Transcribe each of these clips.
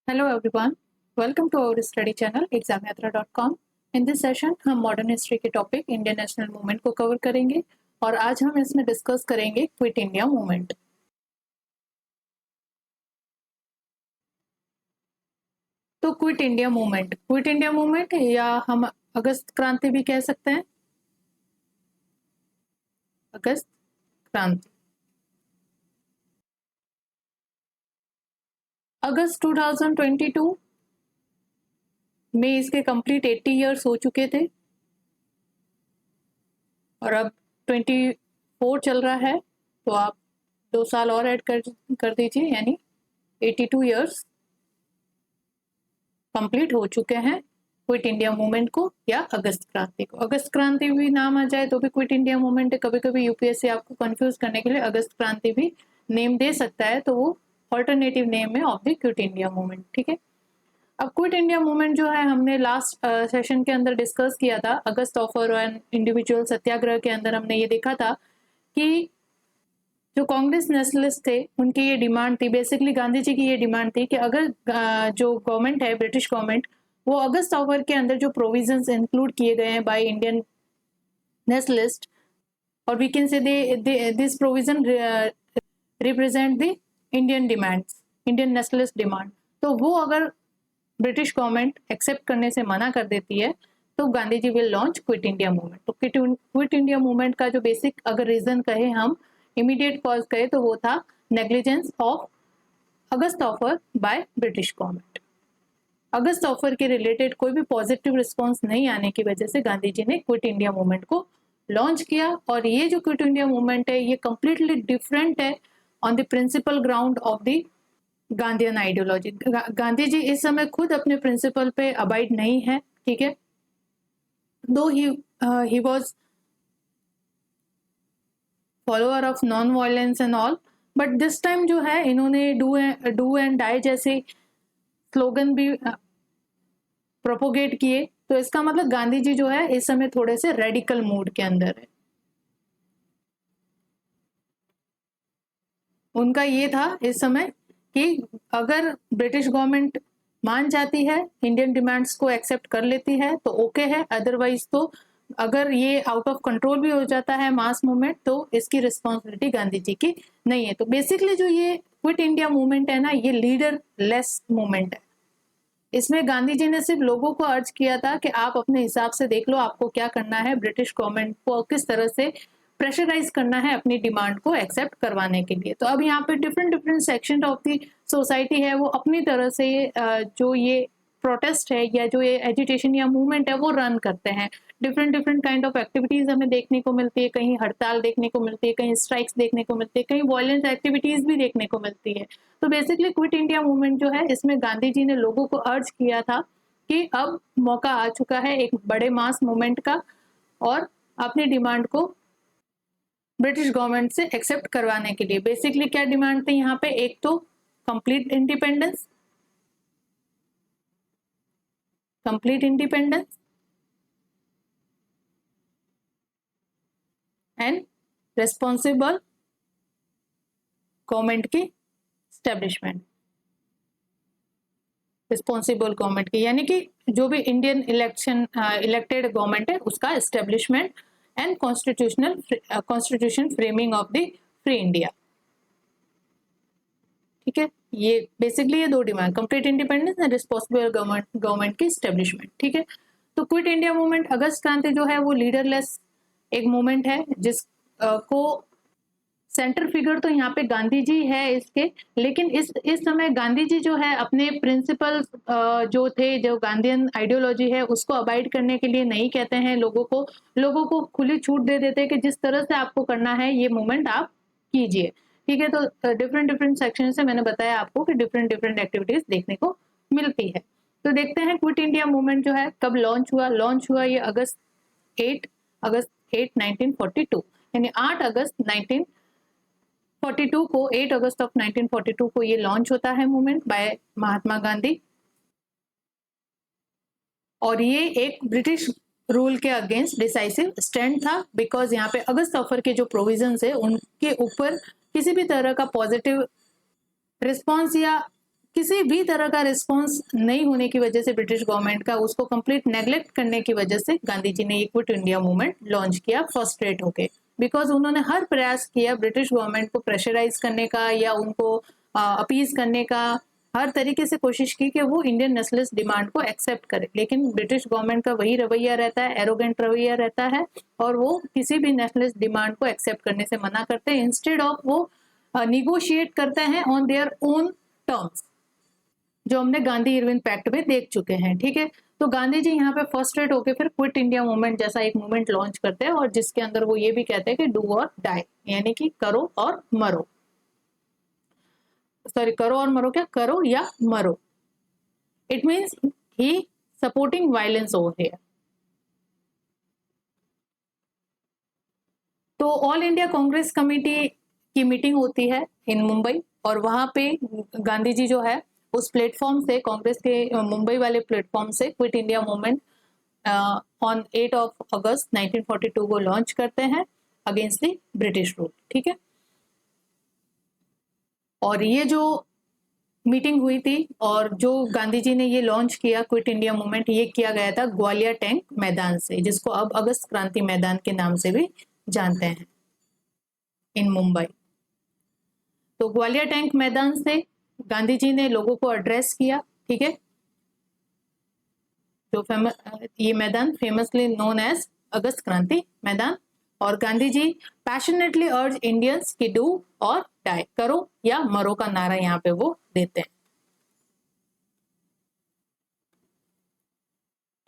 Hello everyone, welcome to our study channel examyatra.com। In this session हम modern history के topic Indian national movement को cover करेंगे और आज हम इसमें डिस्कस करेंगे क्विट इंडिया मूवमेंट। तो क्विट इंडिया मूवमेंट या हम अगस्त क्रांति भी कह सकते हैं। अगस्त क्रांति अगस्त 2022 में इसके कंप्लीट 80 इयर्स हो चुके थे और अब 24 चल रहा है, तो आप 2 साल और ऐड कर दीजिए, यानी 82 इयर्स कंप्लीट हो चुके हैं क्विट इंडिया मूवमेंट को या अगस्त क्रांति को। अगस्त क्रांति भी नाम आ जाए तो भी क्विट इंडिया मूवमेंट है। कभी कभी यूपीएससी आपको कंफ्यूज करने के लिए अगस्त क्रांति भी नेम दे सकता है, तो वो ऑल्टरनेटिव नेम है of the quit India movement. ठीक है, अब क्विट इंडिया मूवमेंट जो है हमने लास्ट सेशन के अंदर डिस्कस किया था। अगस्त ऑफर एंड इंडिविजुअल सत्याग्रह के अंदर हमने ये देखा था कि जो कांग्रेस नेशनलिस्ट थे उनकी ये डिमांड थी, बेसिकली गांधी जी की ये डिमांड थी कि अगर जो गवर्नमेंट है, ब्रिटिश गवर्नमेंट, वो अगस्त ऑफर के अंदर जो प्रोविजंस इंक्लूड किए गए हैं बाय इंडियन नेशनलिस्ट, और we can say this provision represent the Indian demands, Indian nationalist demand, तो वो अगर ब्रिटिश गवर्नमेंट एक्सेप्ट करने से मना कर देती है तो Gandhi ji will launch quit India movement. तो क्विट इंडिया मूवमेंट का जो बेसिक अगर रीजन कहे, हम इमीडिएट कॉज कहे, तो वो था negligence of August offer by British government. August offer के रिलेटेड कोई भी पॉजिटिव रिस्पॉन्स नहीं आने की वजह से गांधी जी ने क्विट इंडिया मूवमेंट को लॉन्च किया। और ये जो क्विट इंडिया मूवमेंट है ये कंप्लीटली डिफरेंट है on the principle ground of the Gandhian ideology. Gandhi ji इस समय खुद अपने प्रिंसिपल पे अबाइड नहीं है, ठीक है, दो he was follower of non violence and all, but this time जो है इन्होंने डू एंड डाई जैसे स्लोगन भी प्रोपोगेट किए। तो इसका मतलब गांधी जी जो है इस समय थोड़े से रेडिकल मूड के अंदर है। उनका ये था इस समय कि अगर ब्रिटिश गवर्नमेंट मान जाती है, इंडियन डिमांड्स को एक्सेप्ट कर लेती है तो ओके है, अदरवाइज तो अगर ये आउट ऑफ कंट्रोल भी हो जाता है मास मूवमेंट तो इसकी रिस्पॉन्सिबिलिटी गांधी जी की नहीं है। तो बेसिकली जो ये क्विट इंडिया मूवमेंट है ना, ये लीडर लेस मूवमेंट है। इसमें गांधी जी ने सिर्फ लोगों को अर्ज किया था कि आप अपने हिसाब से देख लो आपको क्या करना है, ब्रिटिश गवर्नमेंट को किस तरह से प्रेशराइज करना है अपनी डिमांड को एक्सेप्ट करवाने के लिए। तो अब यहाँ पे different section of the society है, वो अपनी तरह से जो ये प्रोटेस्ट है या जो ये एजिटेशन या मूवमेंट है वो रन करते हैं। डिफरेंट काइंड ऑफ एक्टिविटीज हमें देखने को मिलती है, कहीं हड़ताल देखने को मिलती है, कहीं स्ट्राइक्स देखने को मिलती है, कहीं वायलेंस एक्टिविटीज भी देखने को मिलती है। तो बेसिकली क्विट इंडिया मूवमेंट जो है इसमें गांधी जी ने लोगों को अर्ज किया था कि अब मौका आ चुका है एक बड़े मास मूवमेंट का और अपनी डिमांड को ब्रिटिश गवर्नमेंट से एक्सेप्ट करवाने के लिए। बेसिकली क्या डिमांड थी यहाँ पे, एक तो complete independence and responsible government की स्टैब्लिशमेंट। रिस्पॉन्सिबल गवर्नमेंट की यानी कि जो भी इंडियन इलेक्टेड गवर्नमेंट है उसका establishment and constitution framing of the free India. ठीक है, ये बेसिकली ये दो demand, complete independence and responsible government की एस्टेब्लिशमेंट। ठीक है, तो क्विट इंडिया मूवमेंट, अगस्त क्रांति जो है वो लीडरलेस एक मूवमेंट है जिसको सेंटर फिगर तो यहाँ पे गांधी जी है इसके, लेकिन इस समय गांधी जी जो है अपने प्रिंसिपल जो थे, जो गांधीयन आइडियोलॉजी है उसको अबाइड करने के लिए नहीं कहते हैं लोगों को खुली छूट दे देते हैं कि जिस तरह से आपको करना है ये मूवमेंट आप कीजिए। ठीक है, तो डिफरेंट सेक्शन से मैंने बताया आपको कि डिफरेंट एक्टिविटीज देखने को मिलती है। तो देखते हैं क्विट इंडिया मूवमेंट जो है कब लॉन्च हुआ ये अगस्त 8 1942, यानी 8 अगस्त 1942 को, 8 अगस्त ऑफ 1942 को ये लॉन्च होता है मूवमेंट बाय महात्मा गांधी। और ये एक ब्रिटिश रूल के अगेंस्ट डिसाइसिव स्टैंड था, बिकॉज यहाँ पे अगस्त ऑफर के जो प्रोविजंस है उनके ऊपर किसी भी तरह का पॉजिटिव रिस्पॉन्स या किसी भी तरह का रिस्पॉन्स नहीं होने की वजह से ब्रिटिश गवर्नमेंट का, उसको कंप्लीट नेग्लेक्ट करने की वजह से गांधी जी ने क्विट इंडिया मूवमेंट लॉन्च किया फ्रस्ट्रेट होके, बिकॉज उन्होंने हर प्रयास किया ब्रिटिश गवर्नमेंट को प्रेशराइज करने का या उनको अपीज करने का, हर तरीके से कोशिश की कि वो इंडियन नेशनलिस्ट डिमांड को एक्सेप्ट करे, लेकिन ब्रिटिश गवर्नमेंट का वही रवैया रहता है, एरोगेंट रवैया रहता है, और वो किसी भी नेशनलिस्ट डिमांड को एक्सेप्ट करने से मना करते हैं। इंस्टेड ऑफ वो निगोशिएट करते हैं ऑन देयर ओन टर्म्स, जो हमने गांधी इरविन पैक्ट में देख चुके हैं। ठीक है, तो गांधी जी यहाँ पे फर्स्ट्रेट होके फिर क्विट इंडिया मूवमेंट जैसा एक मूवमेंट लॉन्च करते हैं, और जिसके अंदर वो ये भी कहते हैं कि डू और डाई, यानी कि करो और मरो, सॉरी करो और मरो, क्या करो या मरो, it means he supporting violence over here. तो ऑल इंडिया कांग्रेस कमेटी की मीटिंग होती है इन मुंबई, और वहां पे गांधी जी जो है उस प्लेटफॉर्म से, कांग्रेस के मुंबई वाले प्लेटफॉर्म से क्विट इंडिया मूवमेंट ऑन 8 अगस्त 1942 को लॉन्च करते हैं अगेंस्ट द ब्रिटिश रूल। ठीक है, और ये जो मीटिंग हुई थी और जो गांधी जी ने ये लॉन्च किया क्विट इंडिया मूवमेंट, ये किया गया था ग्वालियर टैंक मैदान से, जिसको अब अगस्त क्रांति मैदान के नाम से भी जानते हैं इन मुंबई। तो ग्वालियर टैंक मैदान से गांधी जी ने लोगों को एड्रेस किया। ठीक है, जो ये मैदान फेमसली नोन एज अगस्त क्रांति मैदान, और गांधी जी पैशनेटली अर्ज इंडियंस की डू और डाई, करो या मरो का नारा यहाँ पे वो देते हैं।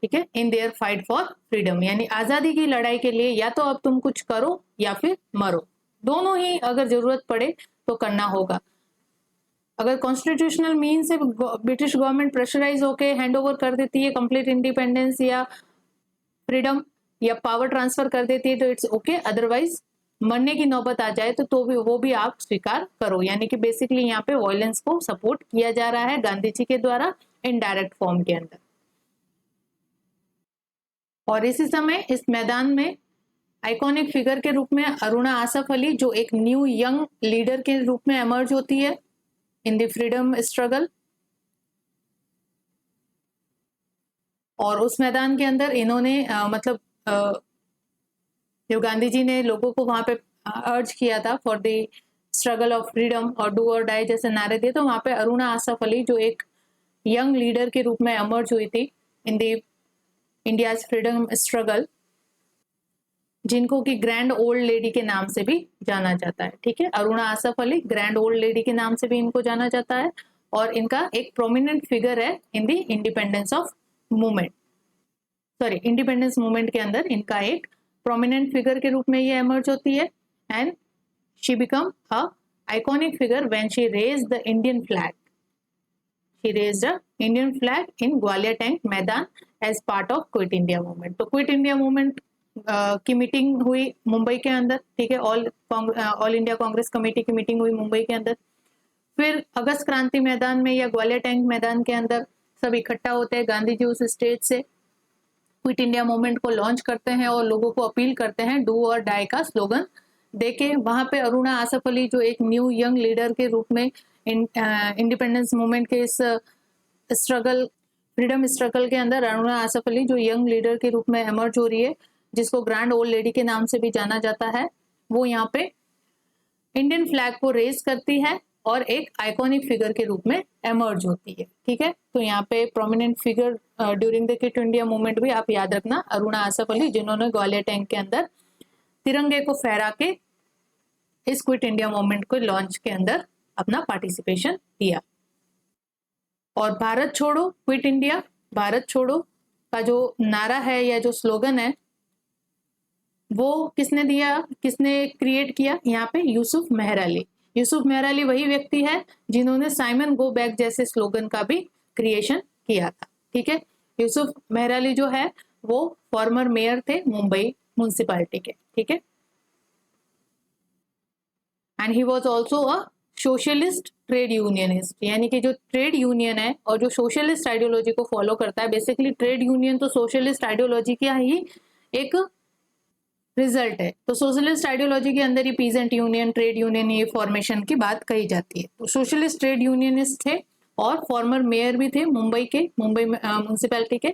ठीक है, in their fight for freedom, यानी आजादी की लड़ाई के लिए या तो अब तुम कुछ करो या फिर मरो, दोनों ही अगर जरूरत पड़े तो करना होगा। अगर कॉन्स्टिट्यूशनल मीन से ब्रिटिश गवर्नमेंट प्रेशराइज होके हैंड ओवर कर देती है कंप्लीट इंडिपेंडेंस या फ्रीडम या पावर ट्रांसफर कर देती है तो इट्स ओके, अदरवाइज मरने की नौबत आ जाए तो भी वो भी आप स्वीकार करो, यानी कि बेसिकली यहाँ पे वायलेंस को सपोर्ट किया जा रहा है गांधी जी के द्वारा इनडायरेक्ट फॉर्म के अंदर। और इसी समय इस मैदान में आइकॉनिक फिगर के रूप में अरुणा आसफ अली, जो एक न्यू यंग लीडर के रूप में एमर्ज होती है इन द फ्रीडम स्ट्रगल, और उस मैदान के अंदर इन्होंने जो गांधी जी ने लोगों को वहां पे अर्ज किया था for the struggle of freedom और डू और डाई जैसे नारे दिए, तो वहां पे अरुणा आसफ अली जो एक यंग लीडर के रूप में एमर्ज हुई थी in the India's freedom struggle, जिनको कि ग्रैंड ओल्ड लेडी के नाम से भी जाना जाता है। ठीक है, Aruna Asaf Ali grand old lady के नाम से भी इनको जाना जाता है, और इनका एक प्रोमिनेंट फिगर है in the independence of movement, sorry independence movement के अंदर इनका एक प्रोमिनेंट फिगर के रूप में ये एमर्ज होती है, and she become a iconic figure when she raise the Indian flag, she raise the Indian flag in Gwalior tank Maidan as part of quit India movement. तो क्विट इंडिया मूवमेंट की meeting हुई मुंबई के अंदर। ठीक है, ऑल इंडिया कांग्रेस कमेटी की meeting हुई मुंबई के अंदर। फिर अगस्त क्रांति मैदान में या ग्वालियर टैंक मैदान के अंदर सब इकट्ठा होते हैं, गांधी जी उस स्टेज से क्विट इंडिया मूवमेंट को लॉन्च करते हैं और लोगों को अपील करते हैं डू और डाई का स्लोगन देके। वहां पे अरुणा आसफ अली जो एक न्यू यंग लीडर के रूप में इंडिपेंडेंस मूवमेंट के इस स्ट्रगल, फ्रीडम स्ट्रगल के अंदर अरुणा आसफ अली जो यंग लीडर के रूप में एमर्ज हो रही है, जिसको ग्रैंड ओल्ड लेडी के नाम से भी जाना जाता है, वो यहाँ पे इंडियन फ्लैग को रेज करती है और एक आइकॉनिक फिगर के रूप में एमर्ज होती है। ठीक है, तो यहाँ पे prominent figure during the quit India movement भी आप याद रखना, अरुणा आसफ अली, जिन्होंने ग्वालियर टैंक के अंदर तिरंगे को फहरा के इस क्विट इंडिया मूवमेंट को लॉन्च के अंदर अपना पार्टिसिपेशन दिया। और भारत छोड़ो क्विट इंडिया, भारत छोड़ो का जो नारा है या जो स्लोगन है वो किसने दिया, किसने क्रिएट किया, यहाँ पे यूसुफ मेहर अली। यूसुफ मेहर अली वही व्यक्ति है जिन्होंने साइमन गो बैक जैसे स्लोगन का भी क्रिएशन किया था। ठीक है, यूसुफ मेहर अली जो है वो फॉर्मर मेयर थे मुंबई म्युनिसिपैलिटी के। ठीक है, and he was also a socialist trade unionist, यानी कि जो ट्रेड यूनियन है और जो सोशलिस्ट आइडियोलॉजी को फॉलो करता है, बेसिकली ट्रेड यूनियन तो सोशलिस्ट आइडियोलॉजी का ही एक रिजल्ट है। तो सोशलिस्ट आइडियोलॉजी के अंदर ही पीजेंट यूनियन, ट्रेड यूनियन, ये फॉर्मेशन की बात कही जाती है। तो सोशलिस्ट ट्रेड यूनियनिस्ट थे, और फॉर्मर मेयर भी थे मुंबई म्यूनिसिपैलिटी के,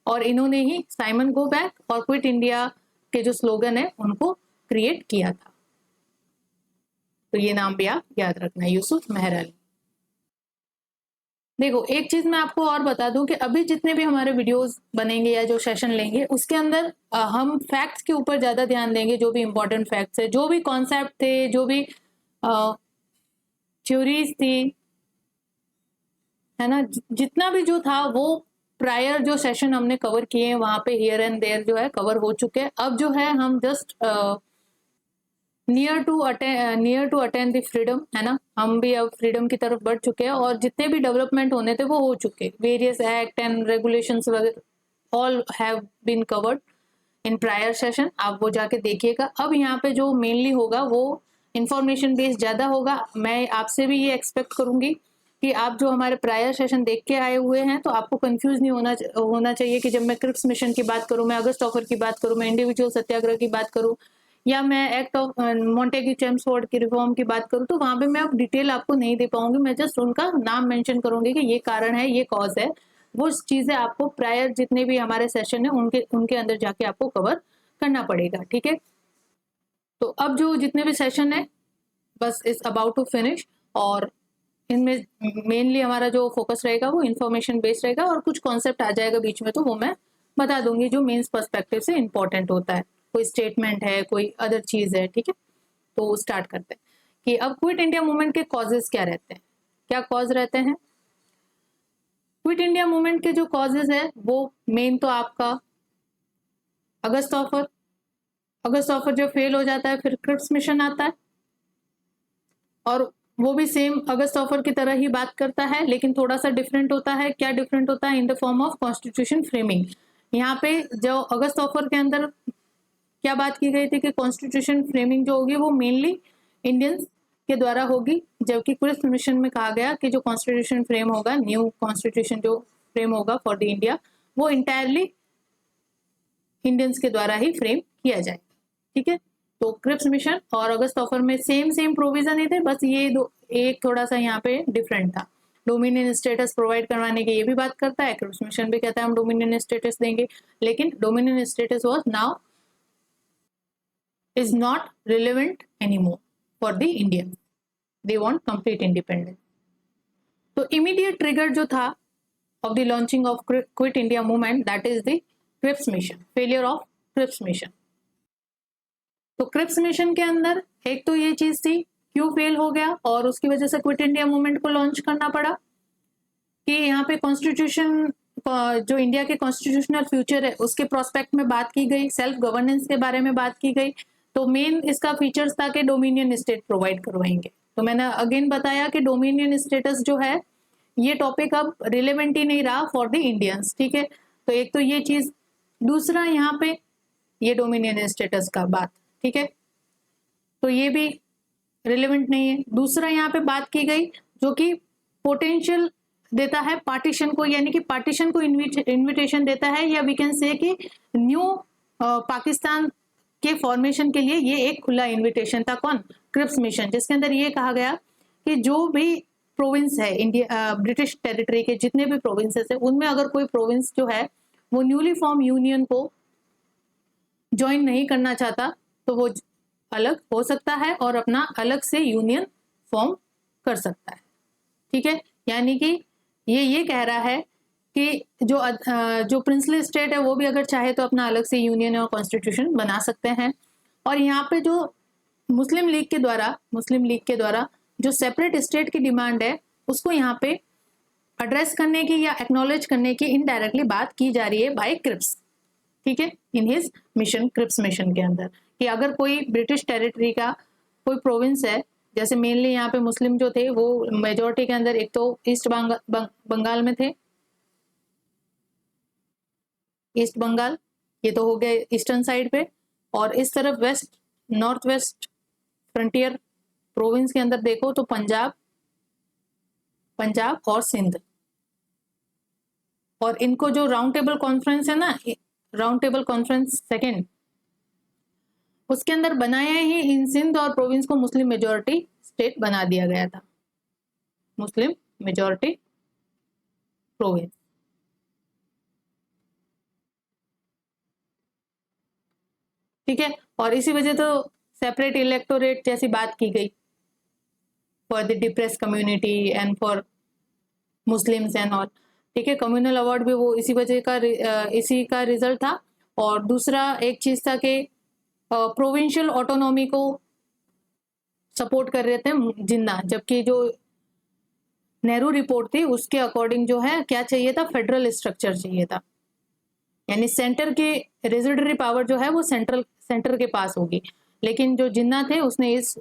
और इन्होंने ही साइमन गो बैक और क्विट इंडिया के जो स्लोगन है उनको क्रिएट किया था। तो ये नाम भी आप याद रखना, यूसुफ मेहर अली। देखो एक चीज मैं आपको और बता दूं कि अभी जितने भी हमारे वीडियोस बनेंगे या जो सेशन लेंगे उसके अंदर हम फैक्ट्स के ऊपर ज्यादा ध्यान देंगे, जो भी इंपॉर्टेंट फैक्ट्स है, जो भी कॉन्सेप्ट थे, जो भी थ्योरीज थी, है ना, जितना भी जो था वो प्रायर जो सेशन हमने कवर किए हैं वहां पे हियर एंड देयर जो है कवर हो चुके हैं। अब जो है हम just near to attain the freedom, है ना, हम भी अब फ्रीडम की तरफ बढ़ चुके हैं और जितने भी डेवलपमेंट होने थे वो हो चुके, वेरियस एक्ट एंड रेगुलेशंस वगैरह all have been covered in prior session. आप वो जाके देखिएगा। अब यहाँ पे जो मेनली होगा वो इंफॉर्मेशन बेस्ड ज्यादा होगा। मैं आपसे भी ये एक्सपेक्ट करूंगी कि आप जो हमारे प्रायर सेशन देख के आए हुए हैं तो आपको कंफ्यूज नहीं होना चाहिए कि जब मैं क्रिप्स मिशन की बात करूं, मैं अगस्त ऑफर की बात करूं, मैं इंडिविजुअल सत्याग्रह की बात करूं, या मैं एक्ट ऑफ मोंटेग्यू चेम्सफोर्ड की रिफॉर्म की बात करूं, तो वहां पे मैं अब डिटेल आपको नहीं दे पाऊंगी। मैं जस्ट उनका नाम मेंशन करूंगी कि ये कारण है, ये कॉज है। वो चीजें आपको प्रायर जितने भी हमारे सेशन है उनके अंदर जाके आपको कवर करना पड़ेगा, ठीक है। तो अब जो जितने भी सेशन है बस इज अबाउट टू फिनिश, और इनमें मेनली हमारा जो फोकस रहेगा वो इन्फॉर्मेशन बेस्ड रहेगा, और कुछ कॉन्सेप्ट आ जाएगा बीच में तो वो मैं बता दूंगी जो मेंस पर्सपेक्टिव से इंपॉर्टेंट होता है, कोई स्टेटमेंट है, कोई अदर चीज है, ठीक है। तो स्टार्ट करते हैं कि अब क्विट इंडिया मूवमेंट के कॉजेज क्या रहते हैं, क्या कॉज रहते हैं। क्विट इंडिया मूवमेंट के जो कॉजेज है वो मेन तो आपका अगस्त ऑफर जो फेल हो जाता है, फिर क्रिप्स मिशन आता है, और वो भी सेम अगस्त ऑफर की तरह ही बात करता है, लेकिन थोड़ा सा डिफरेंट होता है। क्या डिफरेंट होता है? In the form of constitution framing. यहाँ पे जो अगस्त ऑफर के अंदर क्या बात की गई थी कि कॉन्स्टिट्यूशन फ्रेमिंग जो होगी वो मेनली इंडियंस के द्वारा होगी, जबकि क्रिप्स मिशन में कहा गया कि जो कॉन्स्टिट्यूशन फ्रेम होगा, न्यू कॉन्स्टिट्यूशन जो फ्रेम होगा फॉर द इंडिया, वो इंटायरली इंडियंस के द्वारा ही फ्रेम किया जाए, ठीक है। तो क्रिप्स मिशन और अगस्त ऑफर में सेम प्रोविजन ही थे, बस ये दो एक थोड़ा सा यहाँ पे डिफरेंट था। डोमिनियन स्टेटस प्रोवाइड करवाने की ये भी बात करता है, क्रिप्स मिशन भी कहता है हम डोमिनियन स्टेटस देंगे, लेकिन dominion status was now is not relevant anymore for the Indian, they want complete independence. तो इमीडिएट ट्रिगर जो था of the launching of quit India movement, that is the Cripps mission, failure of Cripps mission. तो Cripps mission के अंदर एक तो ये चीज थी क्यों फेल हो गया और उसकी वजह से क्विट इंडिया मूवमेंट को लॉन्च करना पड़ा, कि यहाँ पे कॉन्स्टिट्यूशन जो इंडिया के कॉन्स्टिट्यूशनल फ्यूचर है उसके प्रोस्पेक्ट में बात की गई, सेल्फ गवर्नेंस के बारे में बात की गई। तो मेन इसका फीचर्स था कि डोमिनियन स्टेट प्रोवाइड करवाएंगे। तो मैंने अगेन बताया कि डोमिनियन स्टेटस जो है ये टॉपिक अब रिलेवेंट ही नहीं रहा फॉर द इंडियंस, ठीक है। तो एक तो ये चीज, दूसरा यहाँ पे ये डोमिनियन स्टेटस का बात, ठीक है, तो ये भी रिलेवेंट नहीं है। दूसरा यहाँ पे बात की गई जो कि पोटेंशियल देता है पार्टीशन को, यानी कि पार्टीशन को इन्विटेशन देता है, या वी कैन से कि न्यू पाकिस्तान के फॉर्मेशन के लिए ये एक खुला इन्विटेशन था। कौन? क्रिप्स मिशन, जिसके अंदर ये कहा गया कि जो भी प्रोविंस है इंडिया ब्रिटिश टेरिटरी के जितने भी प्रोविंसेस है उनमें अगर कोई प्रोविंस जो है वो न्यूली फॉर्म यूनियन को ज्वाइन नहीं करना चाहता तो वो अलग हो सकता है और अपना अलग से यूनियन फॉर्म कर सकता है, ठीक है। यानी कि ये कह रहा है कि जो प्रिंसली स्टेट है वो भी अगर चाहे तो अपना अलग से यूनियन और कॉन्स्टिट्यूशन बना सकते हैं। और यहाँ पे जो मुस्लिम लीग के द्वारा जो सेपरेट स्टेट की डिमांड है उसको यहाँ पे एड्रेस करने की या एक्नॉलेज करने की इनडायरेक्टली बात की जा रही है बाय क्रिप्स, ठीक है, in his mission, Cripps mission के अंदर, कि अगर कोई ब्रिटिश टेरिटरी का कोई प्रोविंस है, जैसे मेनली यहाँ पे मुस्लिम जो थे वो मेजोरिटी के अंदर एक तो ईस्ट बंगाल में थे, ईस्ट बंगाल, ये तो हो गए ईस्टर्न साइड पे, और इस तरफ west north West frontier province के अंदर देखो तो पंजाब और सिंध। और इनको जो राउंड टेबल कॉन्फ्रेंस है ना, राउंड टेबल कॉन्फ्रेंस सेकेंड, उसके अंदर बनाया ही इन सिंध और प्रोविंस को मुस्लिम मेजोरिटी स्टेट बना दिया गया था, मुस्लिम मेजोरिटी प्रोविंस। ठीक है, और इसी वजह तो सेपरेट इलेक्टोरेट जैसी बात की गई for the depress community and for Muslims and all. ठीक है, कम्युनल अवार्ड भी वो इसी का रिजल्ट था। और दूसरा एक चीज था कि प्रोविंशियल ऑटोनॉमी को सपोर्ट कर रहे थे जिन्ना, जबकि जो नेहरू रिपोर्ट थी उसके अकॉर्डिंग जो है क्या चाहिए था, फेडरल स्ट्रक्चर चाहिए था, यानी सेंटर की रेजिडरी पावर जो है वो सेंटर के पास होगी। लेकिन जो जिन्ना थे उसने इस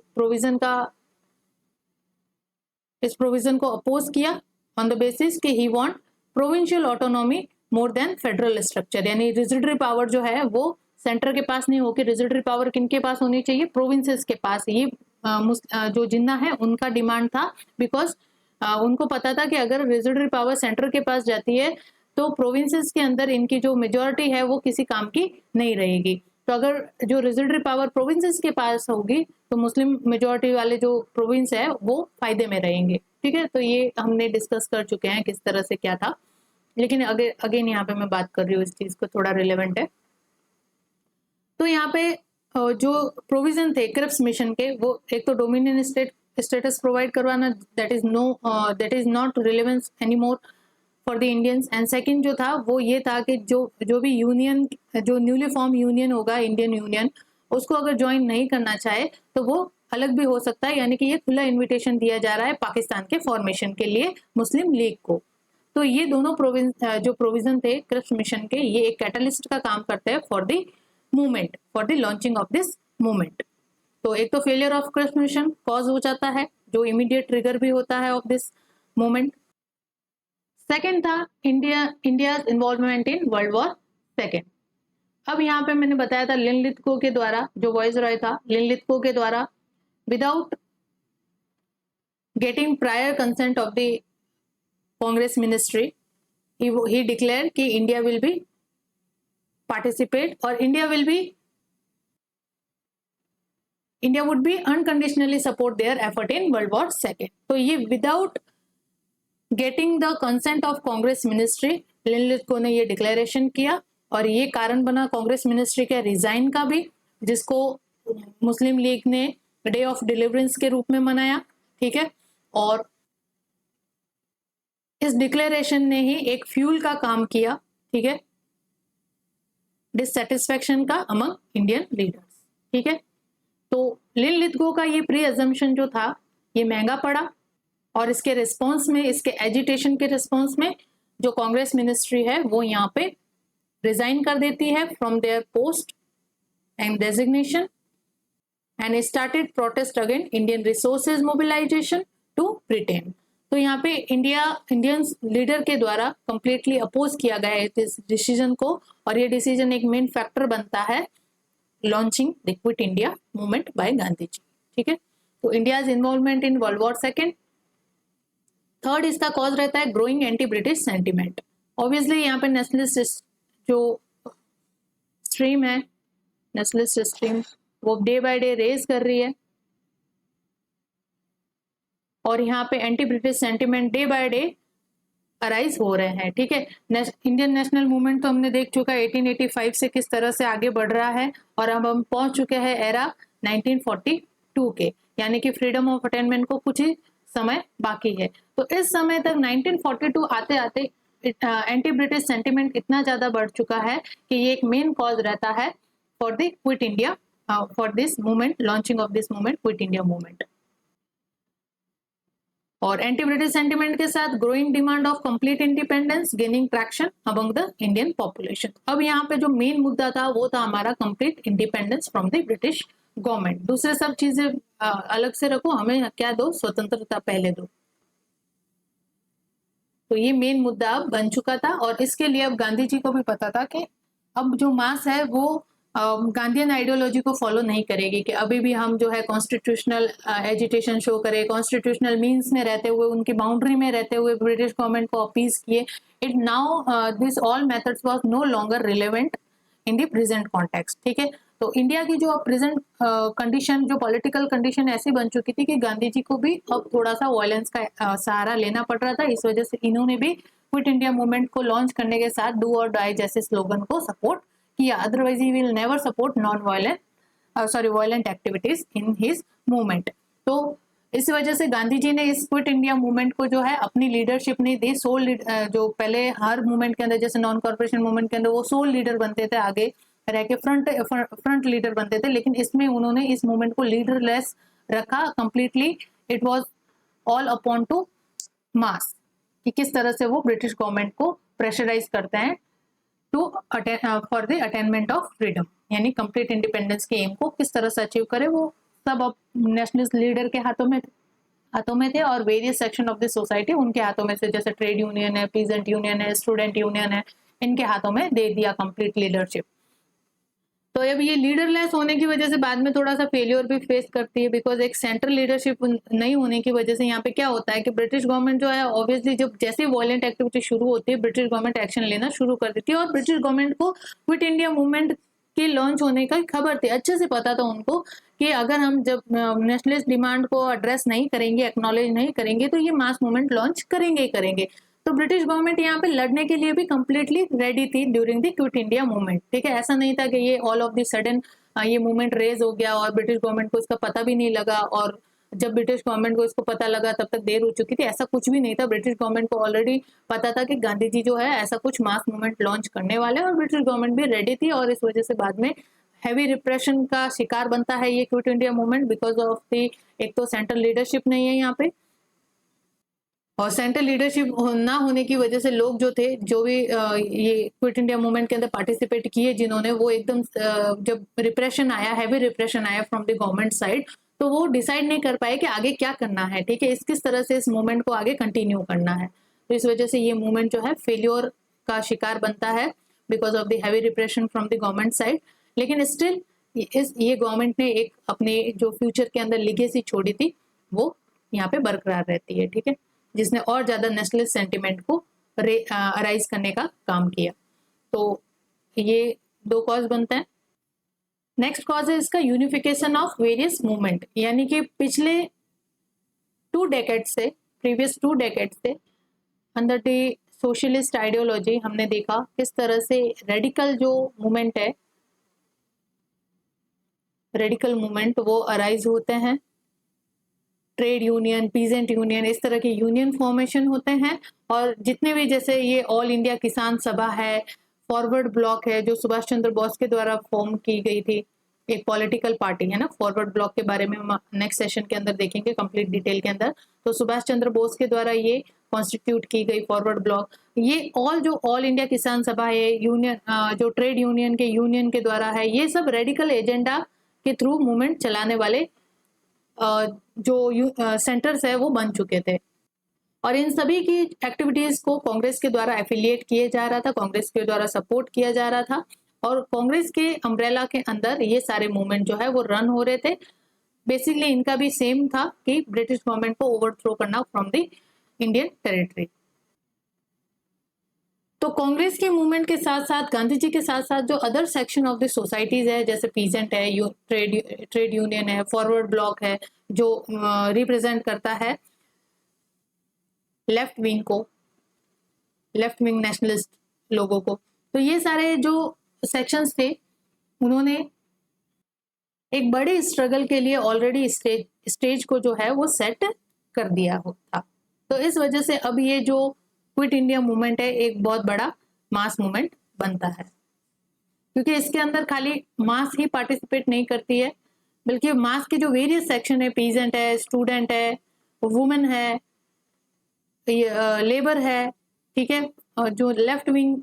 प्रोविजन को अपोज किया ऑन द बेसिस कि he want provincial autonomy more than federal structure, यानी रेजिडरी पावर जो है वो सेंटर के पास नहीं होगी, रेजिडरी पावर किनके पास होनी चाहिए, प्रोविंसेस के पास। ये जो जिन्ना है उनका डिमांड था, बिकॉज उनको पता था कि अगर रेजिडरी पावर सेंटर के पास जाती है तो प्रोविंसेस के अंदर इनकी जो मेजोरिटी है वो किसी काम की नहीं रहेगी। तो अगर जो रेजिडरी पावर प्रोविंसेस के पास होगी तो मुस्लिम मेजोरिटी वाले जो प्रोविंस है वो फायदे में रहेंगे। ठीक है, तो ये हमने डिस्कस कर चुके हैं किस तरह से क्या था, लेकिन अगेन यहाँ पे मैं बात कर रही हूँ इस चीज को, थोड़ा रिलेवेंट है। तो यहाँ पे जो प्रोविजन थे क्रिप्स मिशन के, वो एक तो डोमिनियन स्टेटस प्रोवाइड करवाना, that is not relevance any more for the Indians. And second जो था वो ये था कि जो भी यूनियन, जो न्यूली फॉर्म यूनियन होगा इंडियन यूनियन, उसको अगर ज्वाइन नहीं करना चाहे तो वो अलग भी हो सकता है, यानी कि ये खुला इन्विटेशन दिया जा रहा है पाकिस्तान के फॉर्मेशन के लिए मुस्लिम लीग को। तो ये दोनों जो प्रोविजन थे क्रिप्स मिशन के, ये एक कैटलिस्ट का काम करते हैं for the movement, for the launching of this movement. तो एक तो failure of Cripps mission cause हो जाता है, जो इमीडिएट ट्रिगर भी होता है ऑफ दिस मूवमेंट। सेकेंड था India involvement in world war second. अब यहाँ पे मैंने बताया था लिनलिथगो के द्वारा, जो वॉइस रॉय था, लिनलिथगो के द्वारा without getting prior consent of the Congress ministry, he declared कि इंडिया विल बी पार्टिसिपेट और India would be unconditionally support their effort in world war second. तो ये without getting the consent of Congress ministry Linlithgow ने ये declaration किया, और ये कारण बना कांग्रेस मिनिस्ट्री के रिजाइन का भी, जिसको मुस्लिम लीग ने डे ऑफ डिलीवरेंस के रूप में मनाया। ठीक है, और इस डिक्लेरेशन ने ही एक फ्यूल का काम किया, ठीक है, डिससेटिस्फैक्शन का अमंग इंडियन लीडर्स। ठीक है, तो लिनलिथगो का ये प्री अजम्पशन जो था ये महंगा पड़ा, और इसके रिस्पॉन्स में, इसके एजिटेशन के रिस्पॉन्स में जो कांग्रेस मिनिस्ट्री है वो यहाँ पे रिजाइन कर देती है from their post and designation and started protest against Indian resources mobilisation to Britain. तो यहाँ पे इंडियन लीडर के द्वारा कंप्लीटली अपोज किया गया है इस डिसीजन को, और ये डिसीजन एक मेन फैक्टर बनता है launching the quit India movement by Gandhi ji. ठीक है, तो India's involvement in world war second. Third इसका कॉज रहता है growing anti British sentiment. Obviously यहाँ पे नेशनलिस्ट जो स्ट्रीम है, नेशनलिस्ट स्ट्रीम, वो डे बाय डे रेज कर रही है, और यहाँ पे anti British sentiment day by day arise हो रहे हैं। ठीक है, इंडियन नेशनल मूवमेंट तो हमने देख चुका है 1885 से किस तरह से आगे बढ़ रहा है, और अब हम पहुंच चुके हैं एरा 1942 के, यानी कि फ्रीडम ऑफ अटेनमेंट को कुछ ही समय बाकी है। तो इस समय तक 1942 आते आते एंटी ब्रिटिश सेंटिमेंट इतना ज्यादा बढ़ चुका है कि ये एक मेन कॉज रहता है for the quit India, for this movement, launching of this movement, quit India movement. और एंटी ब्रिटिश सेंटिमेंट के साथ growing demand of complete independence gaining traction among the Indian population. अब यहाँ पे जो मेन मुद्दा था वो था हमारा complete independence from the British government. दूसरे सब चीजें अलग से रखो, हमें क्या दो, स्वतंत्रता पहले दो। तो ये मेन मुद्दा अब बन चुका था, और इसके लिए अब गांधी जी को भी पता था कि अब जो मास है वो गांधीयन आइडियोलॉजी को फॉलो नहीं करेगी, कि अभी भी हम जो है कॉन्स्टिट्यूशनल एजिटेशन शो करें, कॉन्स्टिट्यूशनल मीन्स में रहते हुए, उनकी बाउंड्री में रहते हुए ब्रिटिश गवर्नमेंट को अपीज किए। It now this all methods was no longer relevant in the present context. ठीक है, तो इंडिया की जो प्रेजेंट कंडीशन, जो पॉलिटिकल कंडीशन ऐसी बन चुकी थी कि गांधी जी को भी अब थोड़ा सा वायलेंस का सहारा लेना पड़ रहा था। इस वजह से इन्होंने भी क्विट इंडिया मूवमेंट को लॉन्च करने के साथ डू और डाई जैसे स्लोगन को सपोर्ट किया, otherwise he will never support non violent violent activities in his movement. तो इस वजह से गांधी जी ने इस क्विट इंडिया मूवमेंट को जो है अपनी लीडरशिप नहीं दी। सोल जो पहले हर मूवमेंट के अंदर जैसे नॉन कॉर्पोरेशन मूवमेंट के अंदर वो सोल लीडर बनते थे, आगे रह के फ्रंट लीडर बनते थे, लेकिन इसमें उन्होंने इस मूवमेंट को लीडरलेस रखा completely. It was all upon to mass कि किस तरह से वो ब्रिटिश गवर्नमेंट को प्रेशराइज करते हैं to for the attainment of freedom, यानी कंप्लीट इंडिपेंडेंस के एम को किस तरह से अचीव करे, वो सब अब नेशनलिस्ट लीडर के हाथों में थे और various section of the society उनके हाथों में से, जैसे ट्रेड यूनियन है, पीजेंट यूनियन है, स्टूडेंट यूनियन है, इनके हाथों में दे दिया कंप्लीट लीडरशिप। तो अब ये लीडरलेस होने की वजह से बाद में थोड़ा सा फेलियर भी फेस करती है, बिकॉज एक सेंट्रल लीडरशिप नहीं होने की वजह से यहाँ पे क्या होता है कि ब्रिटिश गवर्नमेंट जो है ऑब्वियसली जब जैसे वायलेंट एक्टिविटी शुरू होती है ब्रिटिश गवर्नमेंट एक्शन लेना शुरू कर देती है। और ब्रिटिश गवर्नमेंट को क्विट इंडिया मूवमेंट के लॉन्च होने का खबर थी, अच्छे से पता था उनको कि अगर हम जब नेशनलिस्ट डिमांड को एड्रेस नहीं करेंगे, एक्नॉलेज नहीं करेंगे, तो ये मास मूवमेंट लॉन्च करेंगे ही करेंगे। तो ब्रिटिश गवर्नमेंट यहाँ पे लड़ने के लिए भी कंप्लीटली रेडी थी during the quit India movement. ठीक है, ऐसा नहीं था कि ये ऑल ऑफ द सडन ये मूवमेंट रेज हो गया और ब्रिटिश गवर्नमेंट को इसका पता भी नहीं लगा, और जब ब्रिटिश गवर्नमेंट को इसको पता लगा तब तक देर हो चुकी थी। ऐसा कुछ भी नहीं था, ब्रिटिश गवर्नमेंट को ऑलरेडी पता था कि गांधी जी जो है ऐसा कुछ मास मूवमेंट लॉन्च करने वाले हैं और ब्रिटिश गवर्नमेंट भी रेडी थी। और इस वजह से बाद में हैवी रिप्रेशन का शिकार बनता है ये Quit India movement, because of the एक तो सेंट्रल लीडरशिप नहीं है यहाँ पे, और सेंट्रल लीडरशिप ना होने की वजह से लोग जो थे, जो भी ये क्विट इंडिया मूवमेंट के अंदर पार्टिसिपेट किए जिन्होंने, वो एकदम जब रिप्रेशन आया, हैवी रिप्रेशन आया फ्रॉम द गवर्नमेंट साइड, तो वो डिसाइड नहीं कर पाए कि आगे क्या करना है। ठीक है, किस तरह से इस मूवमेंट को आगे कंटिन्यू करना है। तो इस वजह से ये मूवमेंट जो है फेल्योर का शिकार बनता है because of the heavy repression from the government side. लेकिन स्टिल ये गवर्नमेंट ने एक अपने जो फ्यूचर के अंदर लिगेसी छोड़ी थी वो यहाँ पे बरकरार रहती है। ठीक है, जिसने और ज्यादा नेशनलिस्ट सेंटिमेंट को अराइज करने का काम किया। तो ये दो कॉज बनते हैं। नेक्स्ट कॉज है इसका यूनिफिकेशन ऑफ वेरियस मूवमेंट, यानी कि पिछले प्रीवियस 2 डेकेड से अंडर द सोशलिस्ट आइडियोलॉजी हमने देखा किस तरह से रेडिकल जो मूवमेंट है, रेडिकल मूवमेंट वो अराइज होते हैं। ट्रेड यूनियन, पीजेंट यूनियन, इस तरह के यूनियन फॉर्मेशन होते हैं। और जितने भी जैसे ये ऑल इंडिया किसान सभा है, फॉरवर्ड ब्लॉक है जो सुभाष चंद्र बोस के द्वारा फॉर्म की गई थी, एक पॉलिटिकल पार्टी है ना। फॉरवर्ड ब्लॉक के बारे में हम नेक्स्ट सेशन के अंदर देखेंगे कंप्लीट डिटेल के अंदर। तो सुभाष चंद्र बोस के द्वारा ये कॉन्स्टिट्यूट की गई फॉरवर्ड ब्लॉक, ये ऑल इंडिया किसान सभा है, यूनियन जो ट्रेड यूनियन के द्वारा है, ये सब रेडिकल एजेंडा के थ्रू मूवमेंट चलाने वाले जो सेंटर्स है वो बन चुके थे। और इन सभी की एक्टिविटीज को कांग्रेस के द्वारा एफिलिएट किया जा रहा था, कांग्रेस के द्वारा सपोर्ट किया जा रहा था, और कांग्रेस के अम्ब्रेला के अंदर ये सारे मूवमेंट जो है वो रन हो रहे थे। बेसिकली इनका भी सेम था कि ब्रिटिश गवर्नमेंट को ओवरथ्रो करना फ्रॉम द इंडियन टेरिटरी। तो कांग्रेस के मूवमेंट के साथ साथ गांधी जी के साथ साथ जो other section of the societies है, जैसे पीजेंट है, ट्रेड यूनियन है, फॉरवर्ड ब्लॉक है, जो रिप्रेजेंट करता है लेफ्ट विंग नेशनलिस्ट लोगों को, तो ये सारे जो सेक्शंस थे उन्होंने एक बड़े स्ट्रगल के लिए ऑलरेडी स्टेज को जो है वो सेट कर दिया था। तो इस वजह से अब ये जो क्विट इंडिया मूवमेंट है एक बहुत बड़ा मास मूवमेंट बनता है, क्योंकि इसके अंदर खाली मास ही पार्टिसिपेट नहीं करती है, बल्कि मास के जो वेरियस सेक्शन है, पीजेंट है, स्टूडेंट है, वुमेन है, लेबर है, ठीक है, और जो लेफ्ट विंग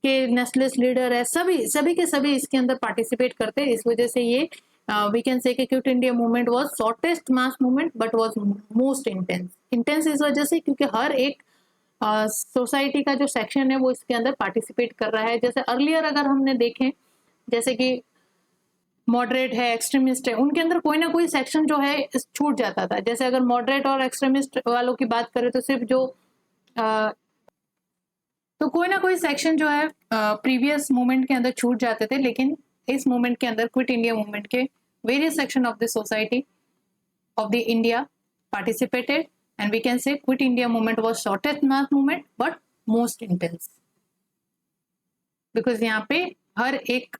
के नेशनलिस्ट लीडर है, सभी के सभी इसके अंदर पार्टिसिपेट करते हैं। इस वजह से ये वी कैन से कि quit India movement was shortest mass movement but was most intense इस वजह से क्योंकि हर एक सोसाइटी का जो सेक्शन है वो इसके अंदर पार्टिसिपेट कर रहा है। जैसे अर्लियर अगर हमने देखें, जैसे कि मॉडरेट है, एक्सट्रीमिस्ट है, उनके अंदर कोई ना कोई सेक्शन जो है छूट जाता था। जैसे अगर मॉडरेट और एक्सट्रीमिस्ट वालों की बात करें तो सिर्फ जो तो कोई ना कोई सेक्शन जो है प्रीवियस मूवमेंट के अंदर छूट जाते थे, लेकिन इस मूवमेंट के अंदर क्विट इंडिया मूवमेंट के various section of the society of the India participated, and we can say quit India movement was shortest mass movement but most intense, because यहाँ पे हर एक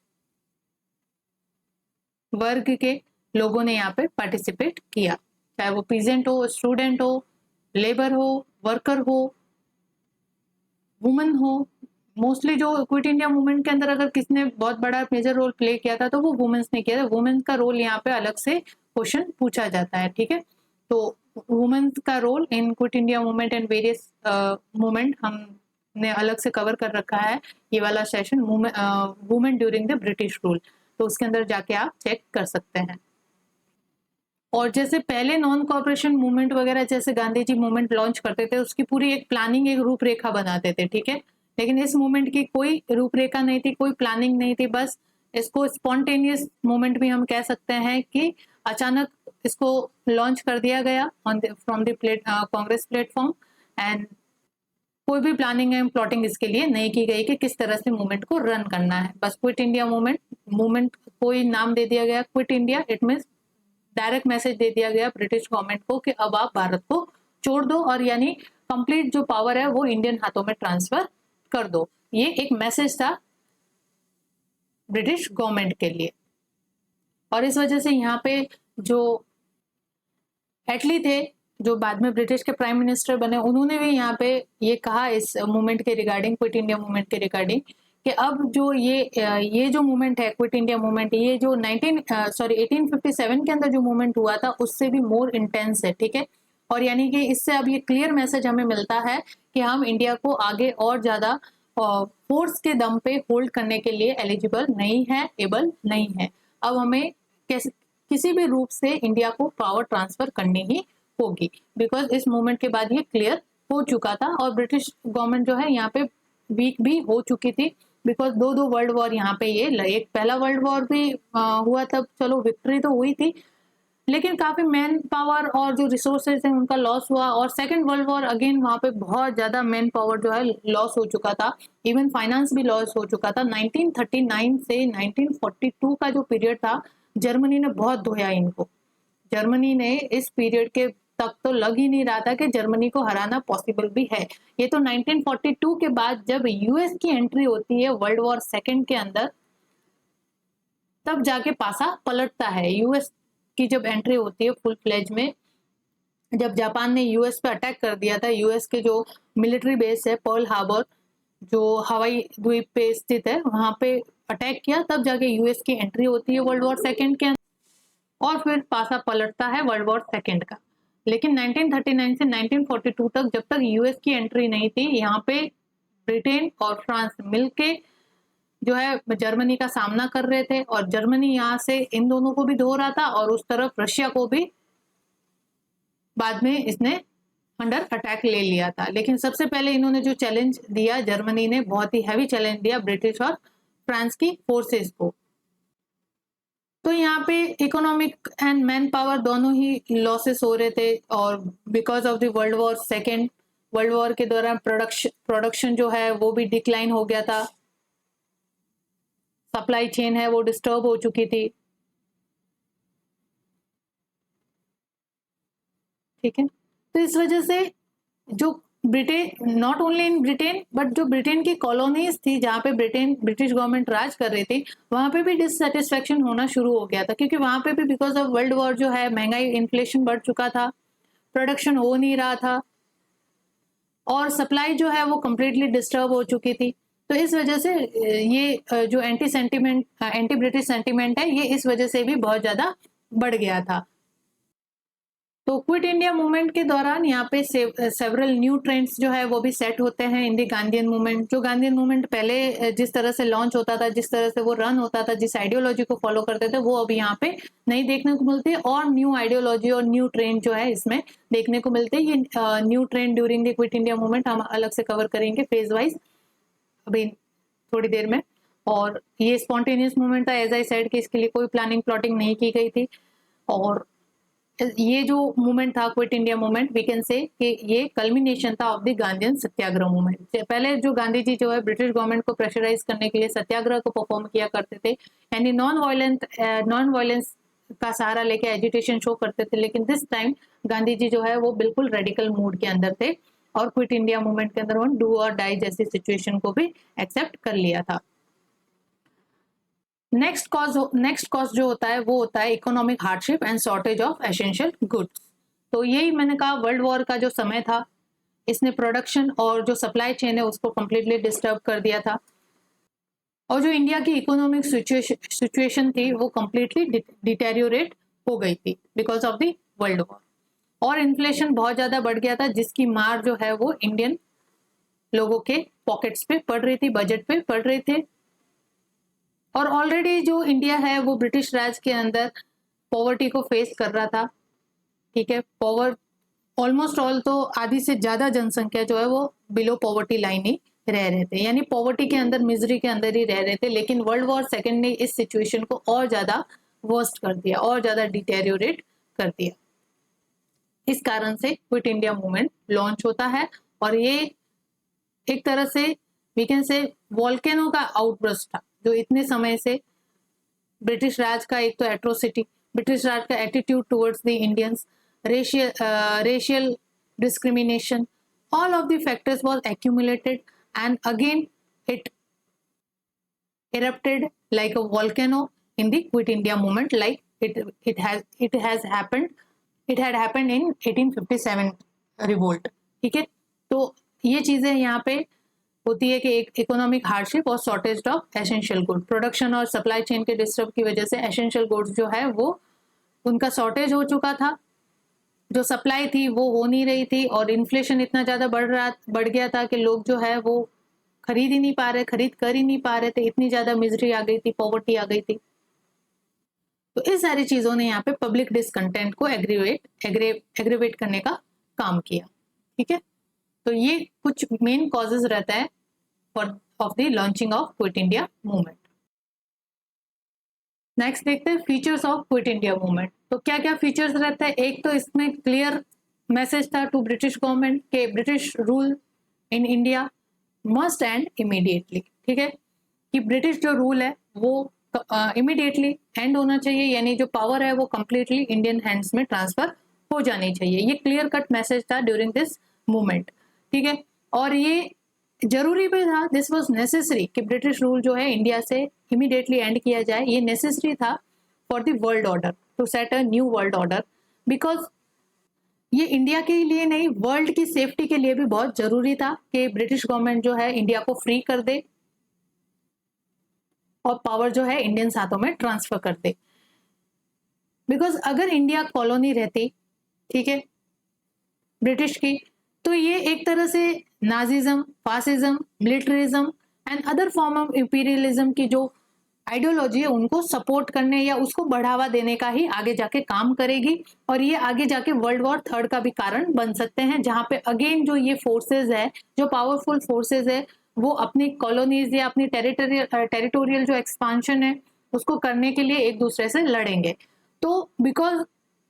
वर्ग के लोगों ने यहाँ पे पार्टिसिपेट किया, चाहे वो पीजेंट हो, स्टूडेंट हो, लेबर हो, वर्कर हो, वुमन हो। मोस्टली जो क्विट इंडिया मूवमेंट के अंदर अगर किसने बहुत बड़ा मेजर रोल प्ले किया था तो वो वुमेन्स ने किया था। वुमेन्स का रोल यहाँ पे अलग से क्वेश्चन पूछा जाता है, ठीक है। तो वुमेन्स का role in Quit India movement and various movement हमने अलग से कवर कर रखा है, ये वाला session women during the British rule, तो उसके अंदर जाके आप चेक कर सकते हैं। और जैसे पहले नॉन कॉर्पोरेशन मूवमेंट वगैरह जैसे गांधी जी मूवमेंट लॉन्च करते थे, उसकी पूरी एक प्लानिंग, एक रूपरेखा बनाते थे, ठीक है। लेकिन इस मूवमेंट की कोई रूपरेखा नहीं थी, कोई प्लानिंग नहीं थी, बस इसको स्पॉन्टेनियस मूवमेंट भी हम कह सकते हैं कि अचानक इसको लॉन्च कर दिया गया from the Congress platform, and कोई भी प्लानिंग एंड प्लॉटिंग इसके लिए नहीं की गई कि किस तरह से मूवमेंट को रन करना है। बस क्विट इंडिया मूवमेंट कोई नाम दे दिया गया, quit India, it means direct message दे दिया गया ब्रिटिश गवर्नमेंट को कि अब आप भारत को छोड़ दो, और यानी कंप्लीट जो पावर है वो इंडियन हाथों में ट्रांसफर कर दो। ये एक मैसेज था ब्रिटिश गवर्नमेंट के लिए। और इस वजह से यहाँ पे जो एटली थे, जो बाद में ब्रिटिश के प्राइम मिनिस्टर बने, उन्होंने भी यहाँ पे ये कहा इस मूवमेंट के रिगार्डिंग, क्विट इंडिया मूवमेंट के रिगार्डिंग, कि अब जो ये जो मूवमेंट है क्विट इंडिया मूवमेंट, ये जो 1857 के अंदर जो मूवमेंट हुआ था उससे भी मोर इंटेंस है, ठीक है। और यानी कि इससे अब ये क्लियर मैसेज हमें मिलता है कि हम इंडिया को आगे और ज्यादा फोर्स के दम पे होल्ड करने के लिए एलिजिबल नहीं है, एबल नहीं है। अब हमें किसी भी रूप से इंडिया को पावर ट्रांसफर करनी ही होगी, बिकॉज इस मूवमेंट के बाद ये क्लियर हो चुका था। और ब्रिटिश गवर्नमेंट जो है यहाँ पे वीक भी हो चुकी थी, बिकॉज दो वर्ल्ड वॉर यहाँ पे ये, एक पहला वर्ल्ड वॉर भी हुआ, तब चलो विक्ट्री तो हुई थी, लेकिन काफी मैन पावर और जो रिसोर्सेज थे उनका लॉस हुआ। और सेकेंड वर्ल्ड वॉर अगेन वहां पे बहुत ज्यादा मैन पावर जो है लॉस हो चुका था, इवन फाइनेंस भी लॉस हो चुका था। 1939 से 1942 का जो पीरियड था, जर्मनी ने बहुत धोया इनको। जर्मनी ने इस पीरियड के तक तो लग ही नहीं रहा था कि जर्मनी को हराना पॉसिबल भी है। ये तो 1942 के बाद जब यूएस की एंट्री होती है वर्ल्ड वॉर सेकेंड के अंदर, तब जाके पासा पलटता है। यूएस की जब एंट्री होती है फुल फ्लेज में, जब जापान ने यूएस पे अटैक कर दिया था, यूएस के जो मिलिट्री बेस है पर्ल हार्बर, जो हवाई द्वीप पे स्थित है, वहां पे अटैक किया, तब जाके यूएस की एंट्री होती है वर्ल्ड वॉर सेकेंड के अंदर, और फिर पासा पलटता है वर्ल्ड वॉर सेकेंड का। लेकिन 1939 से 1942 तक जब तक यूएस की एंट्री नहीं थी, यहाँ पे ब्रिटेन और फ्रांस मिलके जो है जर्मनी का सामना कर रहे थे, और जर्मनी यहाँ से इन दोनों को भी धो रहा था, और उस तरफ रशिया को भी बाद में इसने अंडर अटैक ले लिया था। लेकिन सबसे पहले इन्होंने जो चैलेंज दिया, जर्मनी ने बहुत ही हैवी चैलेंज दिया ब्रिटिश और फ्रांस की फोर्सेस को। तो यहाँ पे इकोनॉमिक एंड मैन पावर दोनों ही लॉसेस हो रहे थे, और because of the world war second, world war के दौरान प्रोडक्शन जो है वो भी डिक्लाइन हो गया था, सप्लाई चेन है वो डिस्टर्ब हो चुकी थी, ठीक है। तो इस वजह से जो Britain, not only in Britain but जो ब्रिटेन की कॉलोनीज थी जहाँ पे ब्रिटिश गवर्नमेंट राज कर रही थी, वहां पे भी डिससेटिस्फेक्शन होना शुरू हो गया था, क्योंकि वहां पे भी बिकॉज ऑफ वर्ल्ड वॉर जो है महंगाई, इन्फ्लेशन बढ़ चुका था, प्रोडक्शन हो नहीं रहा था, और सप्लाई जो है वो कम्प्लीटली डिस्टर्ब हो चुकी थी। तो इस वजह से ये जो एंटी ब्रिटिश सेंटिमेंट है, ये इस वजह से भी बहुत ज्यादा बढ़ गया था। तो क्विट इंडिया मूवमेंट के दौरान यहाँ पे सेवरल न्यू ट्रेंड्स जो है वो भी सेट होते हैं इन दी गांधीयन मूवमेंट। जो गांधीयन मूवमेंट पहले जिस तरह से लॉन्च होता था, जिस तरह से वो रन होता था, जिस आइडियोलॉजी को फॉलो करते थे, वो अभी यहाँ पे नहीं देखने को मिलती, और न्यू आइडियोलॉजी और न्यू ट्रेंड जो है इसमें देखने को मिलते हैं। ये new trend during the quit India movement हम अलग से कवर करेंगे फेज वाइज अभी थोड़ी देर में। और ये स्पॉन्टेनियस मूवमेंट था, एज आई सेड कि इसके लिए कोई प्लानिंग प्लॉटिंग नहीं की गई थी। और ये जो मूवमेंट था Quit India movement, we can say कि ये कल्मिनेशन था of the Gandhian satyagraha movement. पहले जो गांधी जी जो है ब्रिटिश गवर्नमेंट को प्रेशराइज करने के लिए सत्याग्रह को परफॉर्म किया करते थे, यानी नॉन वायलेंस का सहारा लेके एजिटेशन शो करते थे। लेकिन दिस टाइम गांधी जी जो है वो बिल्कुल रेडिकल मूड के अंदर थे, और क्विट इंडिया मूवमेंट के अंदर उन्होंने डू और डाई जैसी सिचुएशन को भी एक्सेप्ट कर लिया था। नेक्स्ट कॉज जो होता है वो होता है economic hardship and shortage of essential goods. तो यही मैंने कहा, वर्ल्ड वॉर का जो समय था इसने प्रोडक्शन और जो सप्लाई चेन है उसको कंप्लीटली डिस्टर्ब कर दिया था, और जो इंडिया की इकोनॉमिक सिचुएशन थी वो कंप्लीटली डिटेरियोरेट हो गई थी because of the world war, और इन्फ्लेशन बहुत ज्यादा बढ़ गया था जिसकी मार जो है वो इंडियन लोगों के पॉकेट्स पे पड़ रही थी, बजट पे पड़ रहे थे। और ऑलरेडी जो इंडिया है वो ब्रिटिश राज के अंदर पॉवर्टी को फेस कर रहा था, ठीक है। ऑलमोस्ट ऑल तो आधी से ज्यादा जनसंख्या जो है वो बिलो पॉवर्टी लाइन ही रह रहे थे, यानी पॉवर्टी के अंदर, मिजरी के अंदर ही रह रहे थे। लेकिन वर्ल्ड वॉर सेकेंड ने इस सिचुएशन को और ज्यादा वर्स्ट कर दिया, और ज्यादा डिटेरियोरेट कर दिया। इस कारण से क्विट इंडिया मूवमेंट लॉन्च होता है, और ये एक तरह से वी कैन से वॉल्केनो का आउटबर्स्ट था, जो इतने समय से ब्रिटिश राज का एक तो एट्रोसिटी, ब्रिटिश राज का attitude towards the Indians, racial discrimination, all of the factors was accumulated, and again it erupted like a volcano in the Quit India movement, like it had happened in 1857 revolt, ठीक है। तो ये चीजें यहाँ पे होती है कि एक इकोनॉमिक हार्डशिप और shortage of essential good, production और सप्लाई चेन के डिस्टर्ब की वजह से एसेंशियल गुड्स जो है वो उनका शॉर्टेज हो चुका था, जो सप्लाई थी वो हो नहीं रही थी, और इन्फ्लेशन इतना ज्यादा बढ़ गया था कि लोग जो है वो खरीद ही नहीं पा रहे, खरीद कर ही नहीं पा रहे थे, इतनी ज्यादा मिजरी आ गई थी, पॉवर्टी आ गई थी। तो इस सारी चीजों ने यहाँ पे पब्लिक डिसकंटेंट को एग्रीवेट करने का काम किया, ठीक है। तो ये कुछ मेन कॉजेज रहता है of the launching of quit India movement. Next देखते हैं features of quit India movement. तो क्या क्या फीचर्स रहता है? एक तो इसमें क्लियर मैसेज था टू ब्रिटिश गवर्नमेंट के British rule in India must and immediately, ठीक है, कि ब्रिटिश जो रूल है वो इमीडिएटली एंड होना चाहिए, यानी जो पावर है वो कंप्लीटली इंडियन हैंड्स में ट्रांसफर हो जानी चाहिए। ये क्लियर कट मैसेज था ड्यूरिंग दिस मूवमेंट, ठीक है। और ये जरूरी भी था, दिस वाज नेसेसरी कि ब्रिटिश रूल जो है इंडिया से इमीडिएटली एंड किया जाए। ये नेसेसरी था for the world order, to set a new world order, because ये इंडिया के लिए नहीं, वर्ल्ड की सेफ्टी के लिए भी बहुत जरूरी था कि ब्रिटिश गवर्नमेंट जो है इंडिया को फ्री कर दे और पावर जो है इंडियन हाथों में ट्रांसफर कर दे। बिकॉज अगर इंडिया कॉलोनी रहती, ठीक है, ब्रिटिश की, तो ये एक तरह से Nazism, fascism, militarism and other form of imperialism की जो आइडियोलॉजी है उनको सपोर्ट करने या उसको बढ़ावा देने का ही आगे जाके काम करेगी, और ये आगे जाके वर्ल्ड वॉर थर्ड का भी कारण बन सकते हैं, जहां पे अगेन जो ये फोर्सेस है, जो पावरफुल फोर्सेस है, वो अपनी कॉलोनीज या अपनी टेरिटोरियल जो एक्सपांशन है उसको करने के लिए एक दूसरे से लड़ेंगे। तो because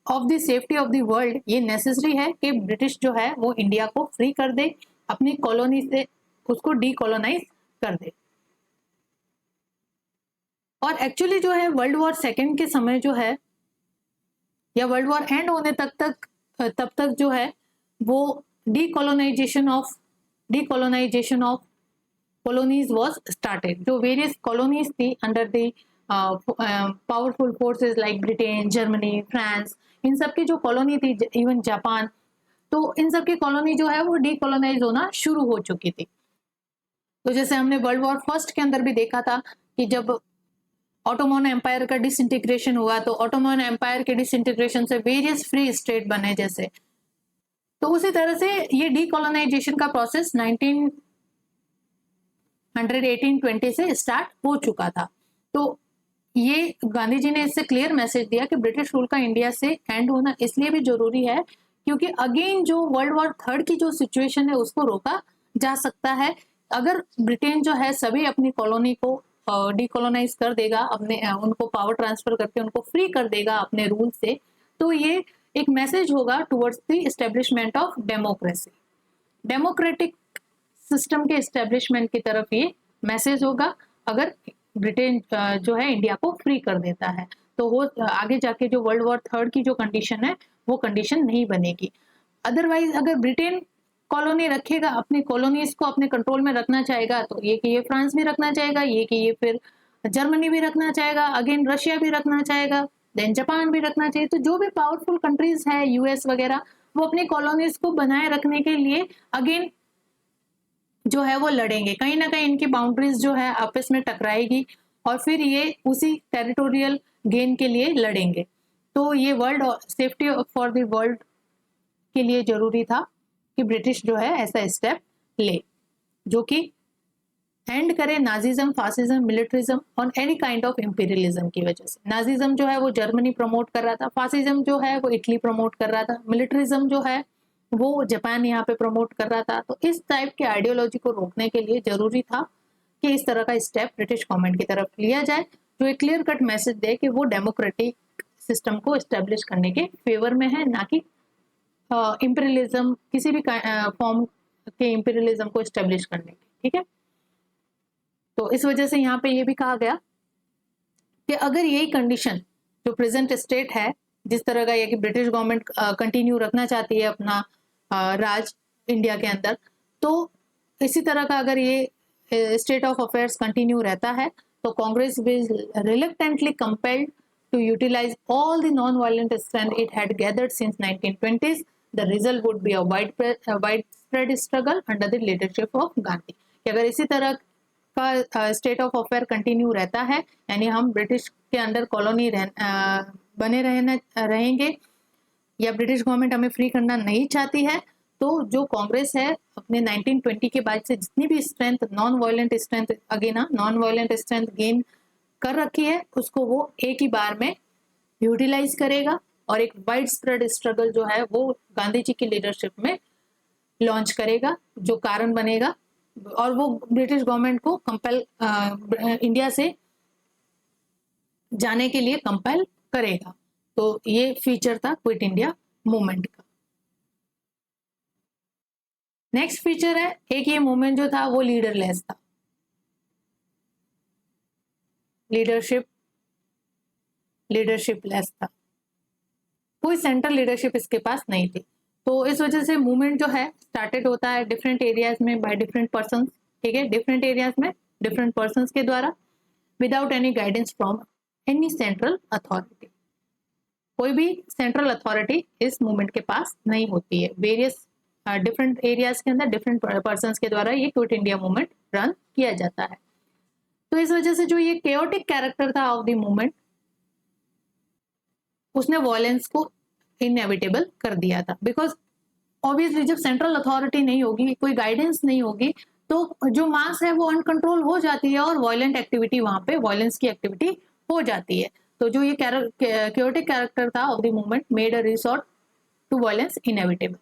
of the safety of the world ये नेसेसरी है कि ब्रिटिश जो है वो इंडिया को फ्री कर दे, अपनी कॉलोनी से उसको डीकोलोनाइज कर दे। और एक्चुअली जो है वर्ल्ड वॉर सेकेंड के समय जो है, या वर्ल्ड वॉर एंड होने तब तक जो है वो decolonization of colonies was started. जो वेरियस कॉलोनीज थी under the powerful forces like Britain, Germany, France, इन सब की जो कॉलोनी थी, इवन जापान, तो इन सब की कॉलोनी जो है वो डीकोलोनाइज होना शुरू हो चुकी थी। तो जैसे हमने वर्ल्ड वॉर फर्स्ट के अंदर भी देखा था कि जब ऑटोमन एम्पायर का डिसइंटीग्रेशन हुआ, तो ऑटोमन एम्पायर के डिसइंटीग्रेशन से वेरियस फ्री स्टेट बने जैसे, तो उसी तरह से ये डीकोलोनाइजेशन का प्रोसेस 1918-20 से स्टार्ट हो चुका था। तो ये गांधी जी ने इससे क्लियर मैसेज दिया कि ब्रिटिश रूल का इंडिया से एंड होना इसलिए भी जरूरी है क्योंकि अगेन जो वर्ल्ड वॉर थर्ड की जो सिचुएशन है उसको रोका जा सकता है अगर ब्रिटेन जो है सभी अपनी कॉलोनी को डीकोलोनाइज कर देगा, अपने उनको पावर ट्रांसफर करके उनको फ्री कर देगा अपने रूल से। तो ये एक मैसेज होगा towards the establishment of democracy, democratic system के एस्टेब्लिशमेंट की तरफ ये मैसेज होगा अगर ब्रिटेन जो है इंडिया को फ्री कर देता है। तो वो आगे जाके जो वर्ल्ड वॉर थर्ड की जो कंडीशन है वो कंडीशन नहीं बनेगी। अदरवाइज अगर ब्रिटेन कॉलोनी रखेगा, अपनी कॉलोनीज को अपने कंट्रोल में रखना चाहेगा, तो ये कि ये फ्रांस भी रखना चाहेगा, ये कि ये फिर जर्मनी भी रखना चाहेगा, अगेन रशिया भी रखना चाहेगा, देन जापान भी रखना चाहिए। तो जो भी पावरफुल कंट्रीज है, यूएस वगैरह, वो अपनी कॉलोनीज को बनाए रखने के लिए अगेन जो है वो लड़ेंगे। कहीं ना कहीं इनकी बाउंड्रीज जो है आपस में टकराएगी और फिर ये उसी टेरिटोरियल गेन के लिए लड़ेंगे। तो ये world safety for the world के लिए जरूरी था कि ब्रिटिश जो है ऐसा स्टेप ले, जो कि एंड करे नाजिज्म, फासिज्म, मिलिट्रिज्म और एनी काइंड ऑफ इंपीरियलिज्म की वजह से। नाजिज्म जो है वो जर्मनी प्रमोट कर रहा था, फासिज्म जो है वो इटली प्रमोट कर रहा था, मिलिट्रिज्म जो है वो जापान यहाँ पे प्रमोट कर रहा था। तो इस टाइप के आइडियोलॉजी को रोकने के लिए जरूरी था कि इस तरह का स्टेप ब्रिटिश गवर्नमेंट की तरफ लिया जाए, जो एक क्लियर कट मैसेज दे कि वो डेमोक्रेटिक सिस्टम को एस्टेब्लिश करने के फेवर में है, ना कि इंपीरियलिज्म, किसी भी फॉर्म के इंपीरियलिज्म को एस्टेब्लिश करने के। ठीक है, तो इस वजह से यहाँ पे ये भी कहा गया कि अगर यही कंडीशन जो प्रेजेंट स्टेट है, जिस तरह का ये कि ब्रिटिश गवर्नमेंट कंटिन्यू रखना चाहती है अपना राज इंडिया के अंदर, तो इसी तरह का अगर ये स्टेट ऑफ अफेयर्स कंटिन्यू रहता है तो Congress will reluctantly compelled to utilize all the non-violent strength it had gathered since 1920s. The result would be a widespread struggle under the leadership of Gandhi. कि अगर इसी तरह का स्टेट ऑफ अफेयर कंटिन्यू रहता है, यानी हम ब्रिटिश के अंडर कॉलोनी बने रहेंगे या ब्रिटिश गवर्नमेंट हमें फ्री करना नहीं चाहती है, तो जो कांग्रेस है अपने 1920 के बाद से जितनी भी strength, non violent strength, again non violent strength gain कर रखी है, उसको वो एक ही बार में यूटिलाइज करेगा और एक वाइड स्प्रेड स्ट्रगल जो है वो गांधी जी की लीडरशिप में लॉन्च करेगा, जो कारण बनेगा और वो ब्रिटिश गवर्नमेंट को कंपेल इंडिया से जाने के लिए कंपेल करेगा। तो ये फीचर था क्विट इंडिया मूवमेंट का। नेक्स्ट फीचर है, एक ये मूवमेंट जो था वो लीडरलेस था, लीडरशिपलेस था, कोई सेंट्रल लीडरशिप इसके पास नहीं थी। तो इस वजह से मूवमेंट जो है स्टार्टेड होता है डिफरेंट एरियाज में बाय डिफरेंट पर्संस। ठीक है, डिफरेंट एरियाज में डिफरेंट पर्संस के द्वारा, without any guidance from any central authority. कोई भी सेंट्रल अथॉरिटी इस मूवमेंट के पास नहीं होती है। वेरियस डिफरेंट एरियाज के अंदर डिफरेंट पर्संस के द्वारा ये क्विट इंडिया मूवमेंट रन किया जाता है। तो इस वजह से जो ये केओटिक कैरेक्टर था ऑफ द मूवमेंट, उसने वॉयलेंस को इनएविटेबल कर दिया था। बिकॉज ऑब्वियसली जब सेंट्रल अथॉरिटी नहीं होगी, कोई गाइडेंस नहीं होगी, तो जो मास है वो अनकंट्रोल हो जाती है और वॉयलेंट एक्टिविटी, वहां पे वॉयलेंस की एक्टिविटी हो जाती है। तो जो ये केओटिक कैरेक्टर था of the movement made a resort to violence inevitable.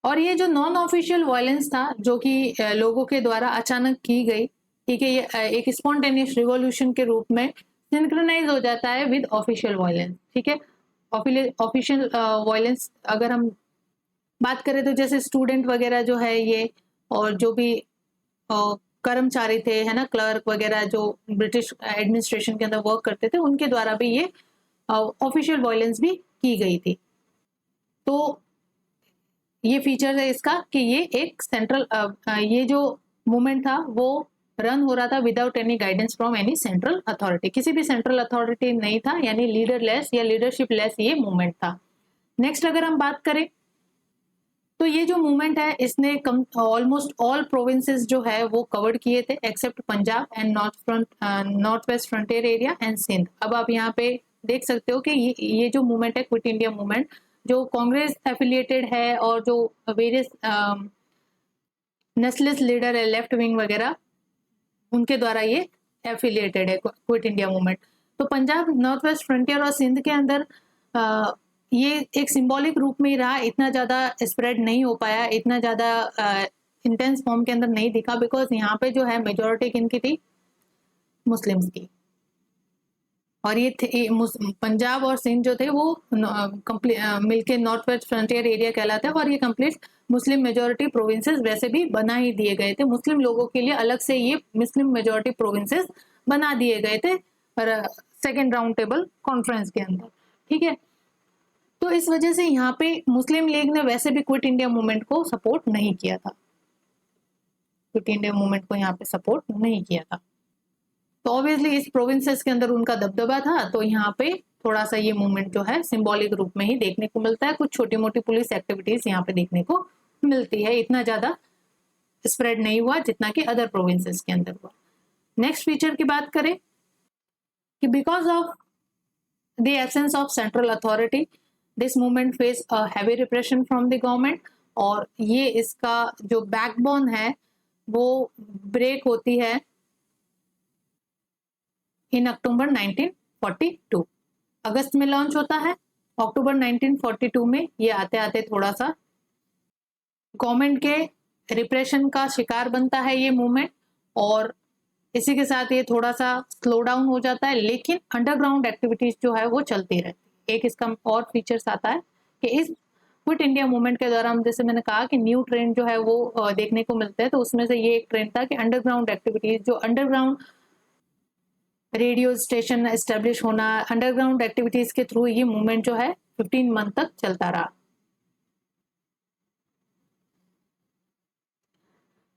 और ये जो नॉन ऑफिशियल वायलेंस था, जो कि लोगों के द्वारा अचानक की गई, ठीक है, ये एक स्पॉन्टेनियस रिवॉल्यूशन के रूप में सिंक्रोनाइज हो जाता है विद ऑफिशियल वायलेंस। ठीक है, ऑफिशियल वायलेंस अगर हम बात करें तो जैसे स्टूडेंट वगैरह जो है ये, और जो भी कर्मचारी थे, है ना, क्लर्क वगैरह जो ब्रिटिश एडमिनिस्ट्रेशन के अंदर वर्क करते थे, उनके द्वारा भी ये ऑफिशियल वायलेंस भी की गई थी। तो ये फीचर है इसका कि ये एक सेंट्रल ये जो मूवमेंट था वो रन हो रहा था without any guidance from any central authority. किसी भी सेंट्रल अथॉरिटी नहीं था, यानी लीडरलेस या लीडरशिप लेस ये मूवमेंट था। नेक्स्ट अगर हम बात करें तो ये जो मूवमेंट है इसने ऑलमोस्ट ऑल प्रोविंसेस जो है वो कवर्ड किए थे, except Punjab and North West Frontier area and Sindh. अब आप यहाँ पे देख सकते हो कि ये जो मूवमेंट है क्विट इंडिया मूवमेंट, जो कांग्रेस एफिलिएटेड है और जो वेरियस नेशनलिस्ट लीडर है, लेफ्ट विंग वगैरह, उनके द्वारा ये एफिलिएटेड है क्विट इंडिया मूवमेंट। तो पंजाब, नॉर्थ वेस्ट फ्रंटियर और सिंध के अंदर ये एक सिंबॉलिक रूप में ही रहा, इतना ज़्यादा स्प्रेड नहीं हो पाया, इतना ज़्यादा इंटेंस फॉर्म के अंदर नहीं दिखा, बिकॉज यहाँ पे जो है मेजोरिटी किनकी थी, मुस्लिम्स की। और ये पंजाब और सिंध जो थे वो मिलके नॉर्थ वेस्ट फ्रंटियर एरिया कहलाता है, और ये कंप्लीट मुस्लिम मेजोरिटी प्रोविंसेस वैसे भी बना ही दिए गए थे। मुस्लिम लोगों के लिए अलग से ये मुस्लिम मेजोरिटी प्रोविंसेस बना दिए गए थे सेकेंड राउंड टेबल कॉन्फ्रेंस के अंदर। ठीक है, तो इस वजह से यहाँ पे मुस्लिम लीग ने वैसे भी क्विट इंडिया मूवमेंट को सपोर्ट नहीं किया था, क्विट इंडिया मूवमेंट को यहाँ पे सपोर्ट नहीं किया था। तो ऑब्वियसली इस प्रोविंसेस के अंदर उनका दबदबा था, तो यहाँ पे थोड़ा सा ये मूवमेंट जो है सिंबॉलिक रूप में ही देखने को मिलता है। कुछ छोटी मोटी पुलिस एक्टिविटीज यहाँ पे देखने को मिलती है, इतना ज्यादा स्प्रेड नहीं हुआ जितना कि अदर प्रोविंसेस के अंदर हुआ। नेक्स्ट फीचर की बात करें कि because of the absence of central authority this movement face a heavy repression from the government, और ये इसका जो बैकबोन है वो ब्रेक होती है इन अक्टूबर 1942। अगस्त में लॉन्च होता है, अक्टूबर 1942 में ये आते आते थोड़ा सा गवर्नमेंट के रिप्रेशन का शिकार बनता है ये मूवमेंट, और इसी के साथ ये थोड़ा सा स्लो डाउन हो जाता है, लेकिन अंडरग्राउंड एक्टिविटीज जो है वो चलती रहती है। एक इसका और फीचर्स आता है कि इस क्विट इंडिया मूवमेंट के दौरान, जैसे मैंने कहा कि न्यू ट्रेंड जो है वो देखने को मिलते हैं, तो उसमें से ये एक ट्रेंड था कि अंडरग्राउंड एक्टिविटीज, जो अंडरग्राउंड रेडियो स्टेशन एस्टेब्लिश होना, अंडरग्राउंड एक्टिविटीज के थ्रू ये मूवमेंट जो है 15 मंथ तक चलता रहा।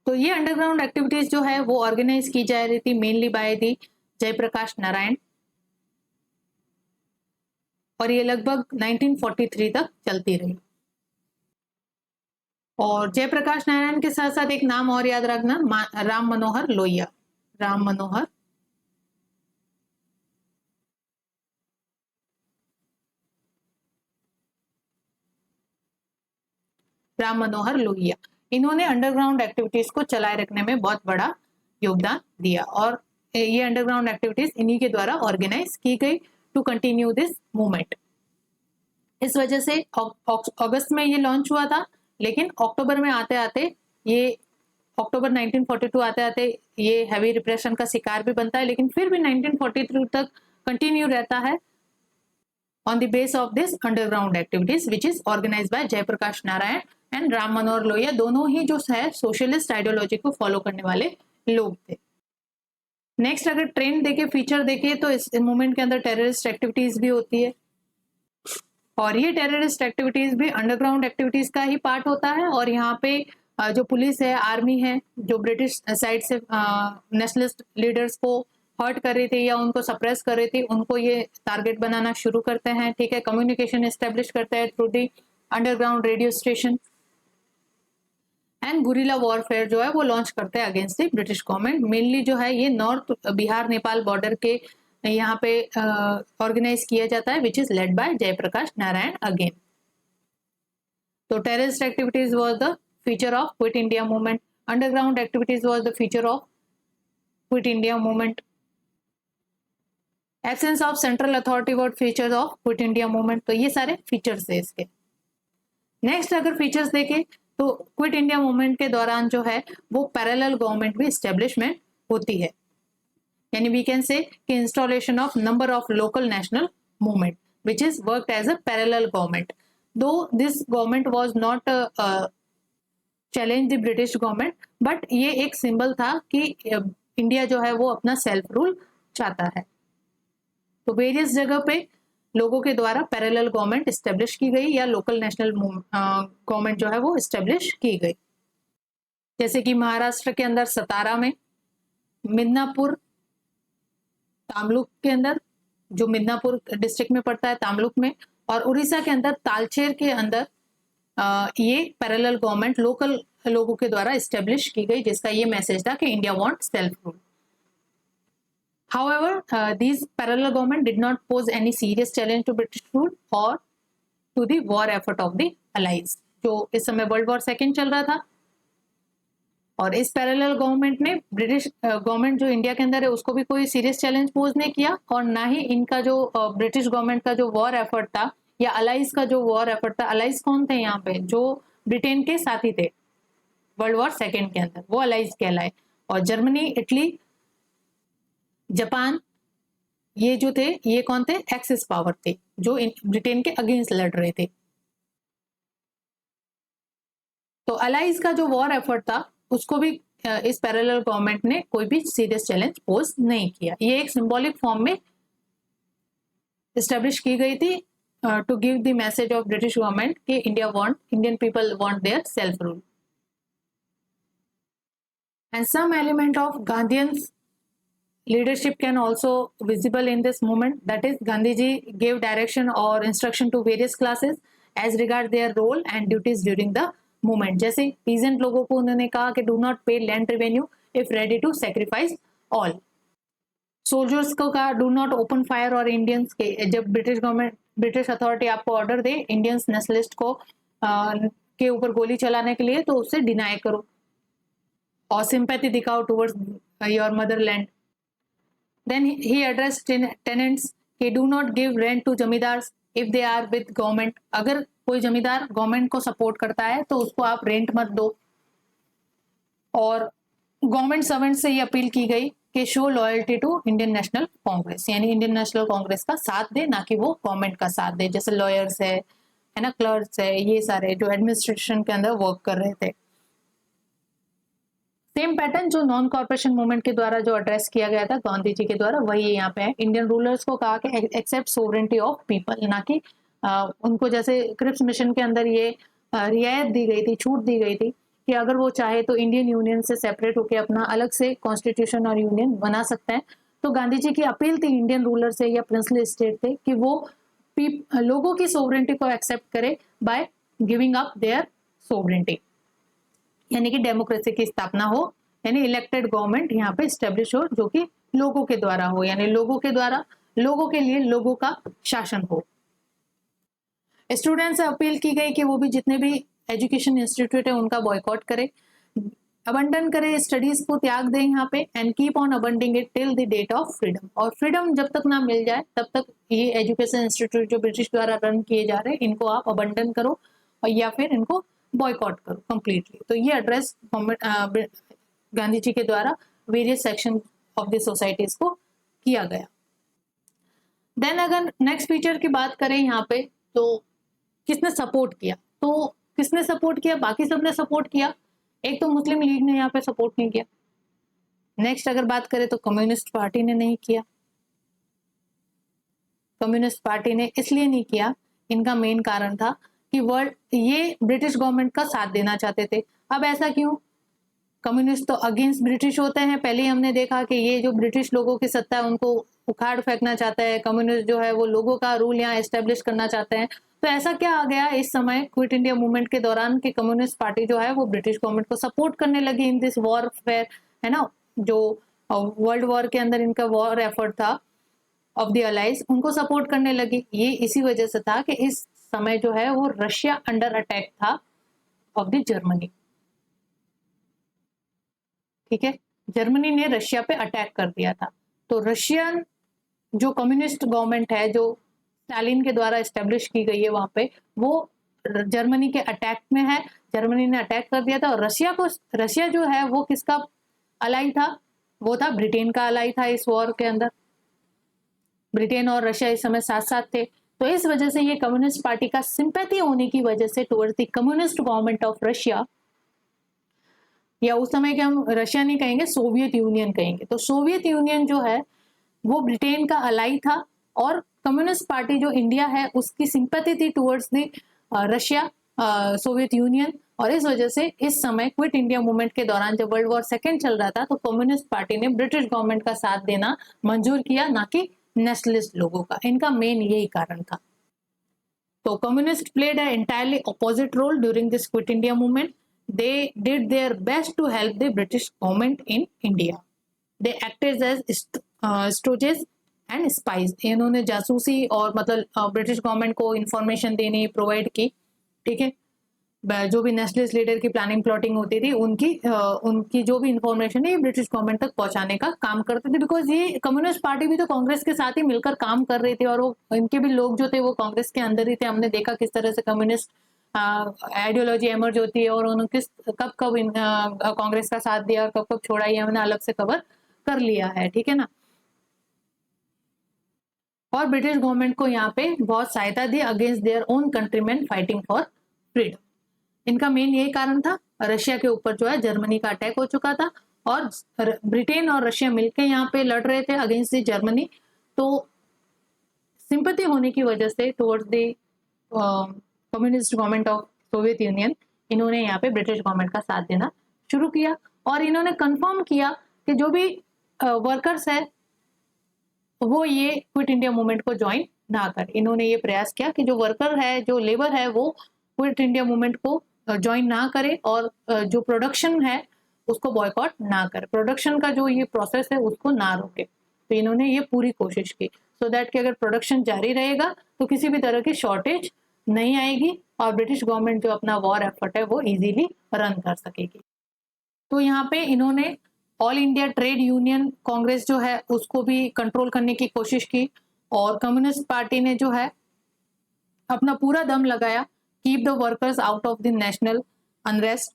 तो ये अंडरग्राउंड एक्टिविटीज जो है वो ऑर्गेनाइज की जा रही थी mainly by the Jayaprakash Narayan, और ये लगभग 1943 तक चलती रही। और जयप्रकाश नारायण के साथ साथ एक नाम और याद रखना, राम मनोहर लोहिया। राम मनोहर लोहिया, इन्होंने अंडरग्राउंड एक्टिविटीज को चलाए रखने में बहुत बड़ा योगदान दिया, और ये अंडरग्राउंड एक्टिविटीज इन्हीं के द्वारा ऑर्गेनाइज की गई टू कंटिन्यू दिस मूवमेंट। इस वजह से अगस्त में ये लॉन्च हुआ था, लेकिन अक्टूबर में आते आते ये अक्टूबर 1942 आते आते ये हैवी रिप्रेशन का शिकार भी बनता है, लेकिन फिर भी 1943 तक कंटिन्यू रहता है on the base of this underground activities which is organized by Jayaprakash Narayan and Ram Manohar Lohia, दोनों ही जो है सोशलिस्ट आइडियोलॉजी को फॉलो करने वाले लोग थे। नेक्स्ट अगर ट्रेंड देखे, फीचर देखे, तो इस मूवमेंट के अंदर टेररिस्ट एक्टिविटीज भी होती है, और ये टेररिस्ट एक्टिविटीज भी अंडरग्राउंड एक्टिविटीज का ही पार्ट होता है। और यहाँ पे जो पुलिस है, आर्मी है, जो ब्रिटिश साइड से नेशनलिस्ट लीडर्स को हर्ट कर रही थी या उनको सप्रेस कर रही थी, उनको ये टारगेट बनाना शुरू करते हैं, ठीक है। कम्युनिकेशन एस्टेब्लिश करते हैं through the underground radio station, and guerrilla warfare जो है वो लॉन्च करते हैं against the British government. Mainly जो है ये नॉर्थ बिहार नेपाल बॉर्डर के यहाँ पे ऑर्गेनाइज किया जाता है, which is led by Jayaprakash Narayan again. तो terrorist activities was the feature of quit India movement, underground activities was the feature of quit India movement, absence of central authority word features of quit India movement. तो ये सारे features है इसके। Next अगर features देखें तो quit India movement के दौरान जो है वो पैरेलल गवर्नमेंट भी एस्टेब्लिशमेंट होती है, यानी वी कैन से कि installation of number of local national movement which is worked as a parallel government, though this government was not challenge the British government, but ये एक सिंबल था कि India जो है वो अपना सेल्फ रूल चाहता है। तो वेरियस जगह पे लोगों के द्वारा पैरेलल गवर्नमेंट एस्टेब्लिश की गई या लोकल नेशनल गवर्नमेंट जो है वो एस्टेब्लिश की गई, जैसे कि महाराष्ट्र के अंदर सतारा में, मिदनापुर तामलुक के अंदर, जो मिदनापुर डिस्ट्रिक्ट में पड़ता है तामलुक में, और उड़ीसा के अंदर तालचेर के अंदर ये पैरेलल गवर्नमेंट लोकल लोगों के द्वारा एस्टेब्लिश की गई, जिसका ये मैसेज था कि India want self rule. However, these parallel government did not pose any serious challenge to British rule or to the war effort of the Allies। जो इस समय वर्ल्ड वॉर सेकेंड चल रहा था, और इस पैरेलल गवर्नमेंट ने ब्रिटिश गवर्नमेंट जो इंडिया के अंदर है उसको भी कोई सीरियस चैलेंज पोज नहीं किया, और ना ही इनका जो ब्रिटिश गवर्नमेंट का जो वॉर एफर्ट था या अलाइज का जो वॉर एफर्ट था, अलाइज कौन थे यहाँ पे, जो ब्रिटेन के साथी थे वर्ल्ड वॉर सेकेंड के अंदर, वो अलाइज कहलाए। और जर्मनी, इटली, जापान, ये जो थे ये कौन थे, एक्सिस पावर थे जो ब्रिटेन के अगेंस्ट लड़ रहे थे। तो अलाइज का जो वॉर एफर्ट था उसको भी इस पैरेलल गवर्नमेंट ने कोई भी सीरियस चैलेंज पोज नहीं किया। ये एक सिंबॉलिक फॉर्म में एस्टेब्लिश की गई थी to give the message of British government कि Indian people want their self rule. And some element of Gandhian's leadership can also visible in this movement. That is, Gandhiji gave direction or instruction to various classes as regard their role and duties during the movement. जैसे peasant लोगों को उन्होंने कहा कि do not pay land revenue if ready to sacrifice all. Soldiers को कहा do not open fire और Indians के, जब ब्रिटिश अथॉरिटी आपको ऑर्डर दे इंडियंस नेशनलिस्ट को के ऊपर गोली चलाने के लिए, तो उससे डिनाई करो और सिंपैथी दिखाओ towards your motherland. Then he address tenants कि do not give rent to zamindars if they are with government. अगर कोई जमींदार गवर्नमेंट को सपोर्ट करता है तो उसको आप रेंट मत दो. और गवर्नमेंट सर्वेंट से ये अपील की गई कि show loyalty to Indian National Congress, यानी इंडियन नेशनल कांग्रेस का साथ दे, ना कि वो गवर्नमेंट का साथ दे. जैसे लॉयर्स है ना, क्लर्क्स है, ये सारे जो एडमिनिस्ट्रेशन के अंदर वर्क कर रहे थे. सेम पैटर्न जो नॉन कॉर्पोरेशन मूवमेंट के द्वारा जो एड्रेस किया गया था गांधी जी के द्वारा, वही यहाँ पे है. इंडियन रूलर्स को कहा कि एक्सेप्ट सोवरेंटी ऑफ पीपल, ना कि उनको जैसे क्रिप्स मिशन के अंदर ये रियायत दी गई थी, छूट दी गई थी कि अगर वो चाहे तो इंडियन यूनियन से सेपरेट होकर अपना अलग से कॉन्स्टिट्यूशन और यूनियन बना सकते हैं. तो गांधी जी की अपील थी इंडियन रूलर से या प्रिंसली स्टेट थे कि वो लोगों की सोवरेंटी को एक्सेप्ट करे by giving up their sovereignty, यानी कि डेमोक्रेसी की स्थापना हो, यानी इलेक्टेड गवर्नमेंट यहाँ पे स्टेब्लिश हो जो कि लोगों के द्वारा हो, यानी लोगों के द्वारा लोगों के लिए लोगों का शासन हो. स्टूडेंट से अपील की गई कि वो भी जितने भी एजुकेशन इंस्टीट्यूट है उनका बॉयकॉट करे, अबंडन करे, स्टडीज को त्याग दें यहाँ पे, and keep on abandoning it till the date of freedom. और फ्रीडम जब तक ना मिल जाए तब तक ये एजुकेशन इंस्टीट्यूट जो ब्रिटिश द्वारा रन किए जा रहे हैं इनको आप अबंडन करो और या फिर इनको बॉयकॉट करो कंप्लीटली. तो ये एड्रेस गांधी जी के द्वारा various section of the societies को किया गया. देन अगर नेक्स्ट फीचर की बात करें यहाँ पे, तो किसने सपोर्ट किया, तो किसने सपोर्ट किया, बाकी सबने सपोर्ट किया. एक तो मुस्लिम लीग ने यहाँ पे सपोर्ट नहीं किया. नेक्स्ट अगर बात करें तो कम्युनिस्ट पार्टी ने नहीं किया. कम्युनिस्ट पार्टी ने इसलिए नहीं किया, इनका मेन कारण था कि ये ब्रिटिश गवर्नमेंट का साथ देना चाहते थे. अब ऐसा क्यों, कम्युनिस्ट तो अगेंस्ट ब्रिटिश होते हैं. पहले ही हमने देखा कि ये जो ब्रिटिश लोगों की सत्ता है उनको उखाड़ फेंकना चाहता है. कम्युनिस्ट जो है वो लोगों का रूल यहाँ एस्टेब्लिश करना चाहते हैं. तो ऐसा क्या आ गया इस समय क्विट इंडिया मूवमेंट के दौरान कि कम्युनिस्ट पार्टी जो है वो ब्रिटिश गवर्नमेंट को सपोर्ट करने लगी इन दिस वॉरफेयर, है ना, जो वर्ल्ड वॉर के अंदर इनका वॉर एफर्ट था ऑफ द अलाइज, उनको सपोर्ट करने लगी. ये इसी वजह से था कि इस समय जो है वो रशिया अंडर अटैक था ऑफ द जर्मनी. ठीक है, जर्मनी ने रशिया पे अटैक कर दिया था. तो रशियन जो कम्युनिस्ट गवर्नमेंट है जो स्टालिन के द्वारा एस्टेब्लिश की गई है वहां पे, वो जर्मनी के अटैक में है. जर्मनी ने अटैक कर दिया था और रशिया जो है वो किसका अलाई था, वो था ब्रिटेन का अलाई था. इस वॉर के अंदर ब्रिटेन और रशिया इस समय साथ साथ थे. तो इस वजह से ये कम्युनिस्ट पार्टी का सिंपैथी होने की वजह से towards the communist government of Russia, या उस समय के हम रशिया नहीं कहेंगे, सोवियत यूनियन कहेंगे. तो सोवियत यूनियन जो है वो ब्रिटेन का अलाई था और कम्युनिस्ट पार्टी जो इंडिया है उसकी सिंपैथी थी towards the Russia, Soviet union. और इस वजह से इस समय क्विट इंडिया मूवमेंट के दौरान जब वर्ल्ड वॉर सेकेंड चल रहा था तो कम्युनिस्ट पार्टी ने ब्रिटिश गवर्नमेंट का साथ देना मंजूर किया, ना कि नेशनलिस्ट लोगों का. इनका मेन यही कारण था. तो communist played a entirely opposite role during this Quit India movement. They did their best to help the British government in India. They acted as stooges and spies. इन्होंने जासूसी और मतलब ब्रिटिश गवर्नमेंट को information देनी provide की. ठीक है, जो भी नेशनलिस्ट लीडर की प्लानिंग प्लॉटिंग होती थी उनकी जो भी इंफॉर्मेशन है ये ब्रिटिश गवर्नमेंट तक पहुंचाने का काम करते थे. बिकॉज ये कम्युनिस्ट पार्टी भी तो कांग्रेस के साथ ही मिलकर काम कर रही थी और वो इनके भी लोग जो थे वो कांग्रेस के अंदर ही थे. हमने देखा किस तरह से कम्युनिस्ट आइडियोलॉजी एमर्ज होती है और उन्होंने कब कांग्रेस का साथ दिया और कब कब छोड़ा, ये हमने अलग से कवर कर लिया है. ठीक है ना. और ब्रिटिश गवर्नमेंट को यहाँ पे बहुत सहायता दी against their own countryman fighting for freedom. इनका मेन यही कारण था. रशिया के ऊपर जो है जर्मनी का अटैक हो चुका था और ब्रिटेन और रशिया मिलकर यहाँ पे लड़ रहे थे अगेंस्ट द जर्मनी. तो सिंपैथी होने की वजह से towards the communist government of Soviet union, इन्होंने यहाँ पे ब्रिटिश गवर्नमेंट का साथ देना शुरू किया और इन्होंने कंफर्म किया कि जो भी वर्कर्स है वो ये क्विट इंडिया मूवमेंट को ज्वाइन ना कर। इन्होंने ये प्रयास किया कि जो वर्कर है, जो लेबर है, वो क्विट इंडिया मूवमेंट को ज्वाइन ना करे और जो प्रोडक्शन है उसको बॉयकॉट ना करे, प्रोडक्शन का जो ये प्रोसेस है उसको ना रोके। तो इन्होंने ये पूरी कोशिश की सो दैट कि अगर प्रोडक्शन जारी रहेगा तो किसी भी तरह की शॉर्टेज नहीं आएगी और ब्रिटिश गवर्नमेंट जो अपना वॉर एफर्ट है वो इजीली रन कर सकेगी। तो यहाँ पे इन्होंने all India trade union Congress जो है उसको भी कंट्रोल करने की कोशिश की और कम्युनिस्ट पार्टी ने जो है अपना पूरा दम लगाया keep the workers out of the national unrest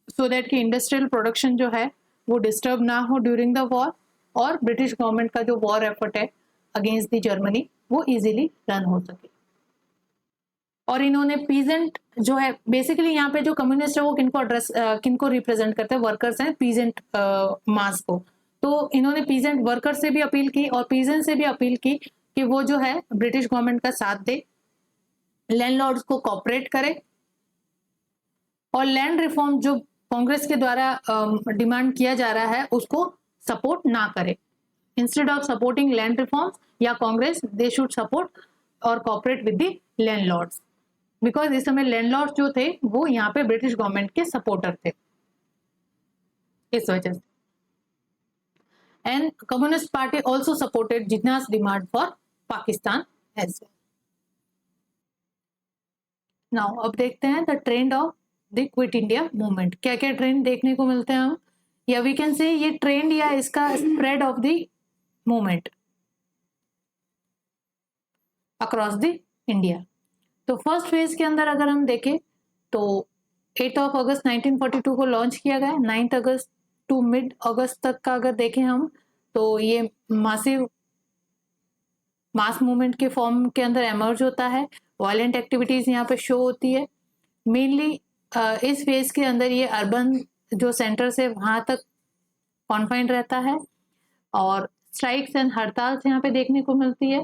so that कि इंडस्ट्रियल प्रोडक्शन जो है वो डिस्टर्ब ना हो ड्यूरिंग द वॉर और ब्रिटिश गवर्नमेंट का जो वॉर एफर्ट है अगेंस्ट द जर्मनी वो इजीली रन हो सके। और इन्होंने पीजेंट जो है, बेसिकली यहाँ पे जो कम्युनिस्ट है वो किनको रिप्रेजेंट करते हैं, वर्कर्स हैं, पीजेंट मास को। तो इन्होंने पीजेंट वर्कर से भी अपील की और पीजेंट से भी अपील की कि वो जो है ब्रिटिश गवर्नमेंट का साथ दे, लैंडलॉर्ड्स को कॉपरेट करे और लैंड रिफॉर्म जो कांग्रेस के द्वारा डिमांड किया जा रहा है उसको सपोर्ट ना करे। Instead of supporting land reforms या कांग्रेस, दे शुड सपोर्ट और cooperate with the landlords, because इस समय लैंडलॉर्ड जो थे वो यहाँ पे ब्रिटिश गवर्नमेंट के सपोर्टर थे इस वजह से। And communist party also supported Jinnah's demand for Pakistan as well. Now अब देखते हैं the trend of the quit India movement. क्या क्या ट्रेंड देखने को मिलते हैं हम, या वी कैन से ये ट्रेंड या इसका spread of the movement across the India. तो फर्स्ट फेज के अंदर अगर हम देखें तो 8 अगस्त 1942 को लॉन्च किया गया, 9 अगस्त टू मिड अगस्त तक का अगर देखें हम तो ये मास मूवमेंट के फॉर्म के अंदर एमर्ज होता है। वायलेंट एक्टिविटीज यहाँ पे शो होती है मेनली। इस फेज के अंदर ये अर्बन जो सेंटर्स है वहां तक कॉन्फाइंड रहता है और स्ट्राइक्स एंड हड़ताल यहाँ पे देखने को मिलती है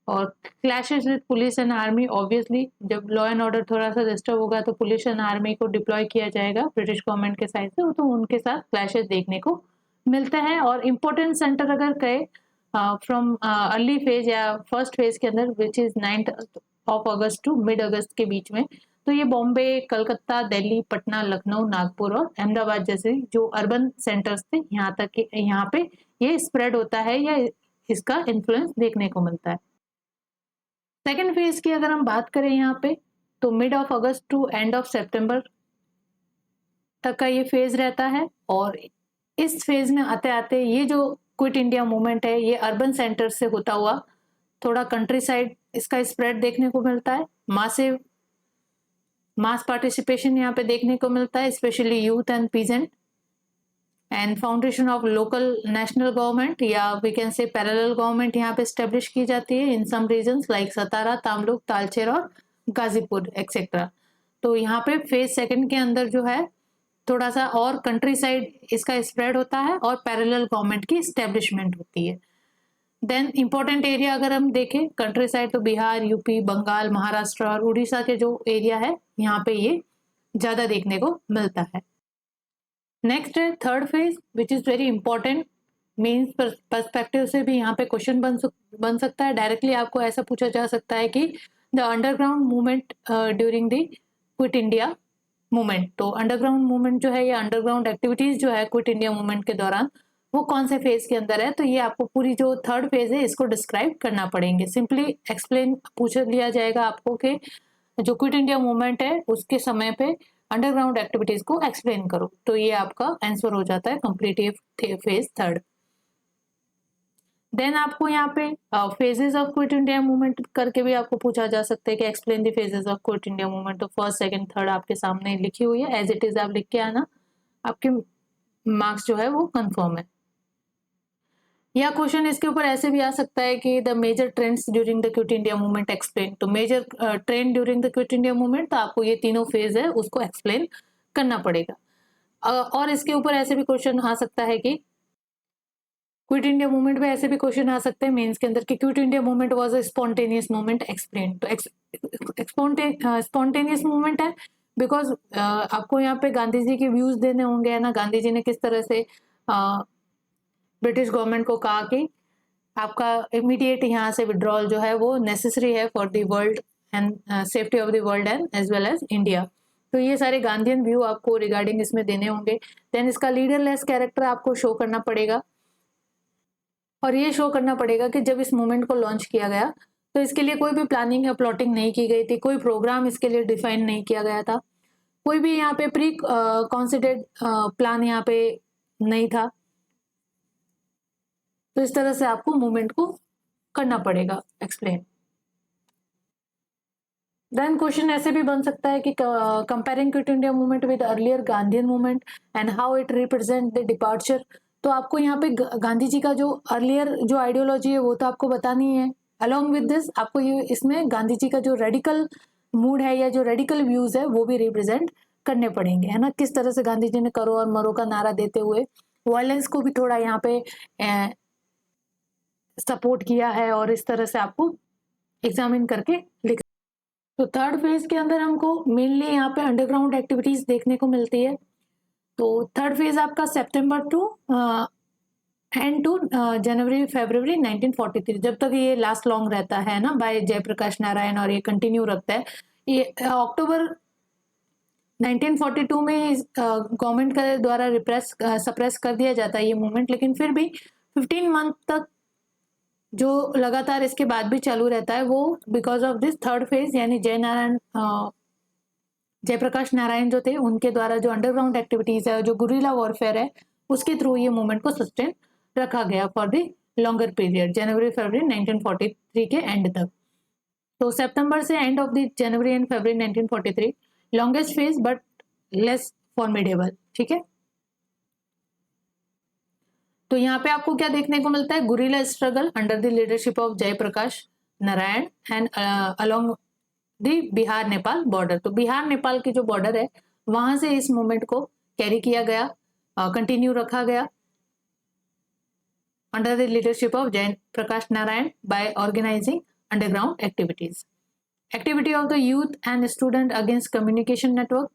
और clashes with police and army. Obviously जब लॉ एंड ऑर्डर थोड़ा सा डिस्टर्ब होगा तो पुलिस एंड आर्मी को डिप्लॉय किया जाएगा ब्रिटिश गवर्नमेंट के साइड से, तो उनके साथ क्लैशेस देखने को मिलते हैं। और इम्पोर्टेंट सेंटर अगर कहे फ्रॉम अर्ली फेज या फर्स्ट फेज के अंदर which is 9 August to mid August के बीच में, तो ये बॉम्बे, कलकत्ता, दिल्ली, पटना, लखनऊ, नागपुर और अहमदाबाद जैसे जो अर्बन सेंटर्स थे यहाँ तक यहाँ पे ये स्प्रेड होता है या इसका इन्फ्लुएंस देखने को मिलता है। सेकेंड फेज की अगर हम बात करें यहाँ पे तो mid of August to end of सितंबर तक का ये फेज रहता है और इस फेज में आते आते ये जो क्विट इंडिया मूवमेंट है ये अर्बन सेंटर से होता हुआ थोड़ा कंट्री साइड इसका स्प्रेड देखने को मिलता है। मास पार्टिसिपेशन यहाँ पे देखने को मिलता है, specially youth and peasant, and foundation of local national government या we can say parallel government यहाँ पे स्टेब्लिश की जाती है in some regions like Satara, Tamluk, Talcher और गाजीपुर एक्सेट्रा। तो यहाँ पे फेज सेकंड के अंदर जो है थोड़ा सा और कंट्री साइड इसका स्प्रेड होता है और पैरेलल गवर्नमेंट की स्टेब्लिशमेंट होती है। देन इंपॉर्टेंट एरिया अगर हम देखें कंट्री साइड तो बिहार, यूपी, बंगाल, महाराष्ट्र और उड़ीसा के जो एरिया है यहाँ पे ये ज्यादा देखने को मिलता है। नेक्स्ट है third phase which is very important, means perspective से भी यहाँ पे क्वेश्चन बन सकता है। डायरेक्टली आपको ऐसा पूछा जा सकता है कि the underground movement during the quit India movement. तो अंडरग्राउंड मूवमेंट जो है या अंडरग्राउंड एक्टिविटीज जो है क्विट इंडिया मूवमेंट के दौरान वो कौन से फेज के अंदर है, तो ये आपको पूरी जो थर्ड फेज है इसको डिस्क्राइब करना पड़ेंगे। सिंपली एक्सप्लेन पूछ लिया जाएगा आपको कि जो क्विट इंडिया मूवमेंट है उसके समय पे अंडरग्राउंड एक्टिविटीज को एक्सप्लेन करो, तो ये आपका आंसर हो जाता है कंप्लीट फेज थर्ड। देन आपको यहाँ पे phases of quit India movement करके भी आपको पूछा जा सकता है कि explain the phases of quit India movement. तो फर्स्ट, सेकंड, थर्ड आपके सामने लिखी हुई है, एज इट इज आप लिख के आना, आपके मार्क्स जो है वो कंफर्म है। या क्वेश्चन इसके ऊपर ऐसे भी आ सकता है कि the major trends during the quit India movement explain. तो major trend during the quit India movement, तो आपको ये तीनों फेज है उसको एक्सप्लेन करना पड़ेगा। और इसके ऊपर ऐसे भी क्वेश्चन आ सकता है कि क्विट इंडिया मूवमेंट में ऐसे भी क्वेश्चन आ सकते हैं मेंस के अंदर कि quit India movement was a spontaneous movement, explain. तो स्पॉन्टेनियस मूवमेंट है बिकॉज आपको यहाँ पे गांधी जी के व्यूज देने होंगे, है ना। गांधी जी ने किस तरह से ब्रिटिश गवर्नमेंट को कहा कि आपका इमीडिएट यहाँ से विड्रॉल जो है वो नेसेसरी है for the world and safety of the world and as well as India. तो ये सारे गांधीयन व्यू आपको रिगार्डिंग इसमें देने होंगे। देन इसका लीडरलेस कैरेक्टर आपको शो करना पड़ेगा, और ये शो करना पड़ेगा कि जब इस मूवमेंट को लॉन्च किया गया तो इसके लिए कोई भी प्लानिंग या प्लॉटिंग नहीं की गई थी, कोई प्रोग्राम इसके लिए डिफाइन नहीं किया गया था, कोई भी यहाँ पे प्री कॉन्सिडर्ड प्लान यहाँ पे नहीं था। तो इस तरह से आपको मूवमेंट को करना पड़ेगा एक्सप्लेन। देन क्वेश्चन ऐसे भी बन सकता है कि comparing quit India movement with earlier Gandhian movement and how it represent the departure. तो आपको यहाँ पे गांधी जी का जो अर्लियर जो आइडियोलॉजी है वो तो आपको बतानी है। अलोंग विद दिस आपको ये इसमें गांधी जी का जो रेडिकल मूड है या जो रेडिकल व्यूज है वो भी रिप्रेजेंट करने पड़ेंगे, है ना। किस तरह से गांधी जी ने करो और मरो का नारा देते हुए वायलेंस को भी थोड़ा यहाँ पे सपोर्ट किया है, और इस तरह से आपको एग्जामिन करके लिख। तो थर्ड फेज के अंदर हमको मेनली यहाँ पे अंडरग्राउंड एक्टिविटीज देखने को मिलती है। तो थर्ड फेज आपका सितंबर टू एंड टू जनवरी फरवरी 1943, जब तक ये लास्ट लॉन्ग रहता है ना बाय जयप्रकाश नारायण, और ये कंटिन्यू रखता है। ये अक्टूबर 1942 में गवर्नमेंट के द्वारा सप्रेस कर दिया जाता है ये मूवमेंट, लेकिन फिर भी 15 मंथ तक जो लगातार इसके बाद भी चालू रहता है वो because of this third phase, यानी जयप्रकाश नारायण जो थे उनके द्वारा जो अंडरग्राउंड एक्टिविटीज है, जो गुरिल्ला वॉरफेयर है, उसके थ्रू ये मूवमेंट को सस्टेन रखा गया फॉर द लॉन्गर पीरियड, जनवरी फरवरी 1943 के एंड तक। तो सितंबर से end of the January and February 1943 longest phase but less formidable, ठीक है। तो यहाँ पे आपको क्या देखने को मिलता है, guerrilla struggle under the leadership of Jayaprakash Narayan and along the Bihar Nepal border. तो बिहार नेपाल की जो बॉर्डर है वहां से इस मूवमेंट को कैरी किया गया, कंटिन्यू रखा गया under the leadership of Jayaprakash Narayan by organising underground activities, activity of the youth and student against communication network,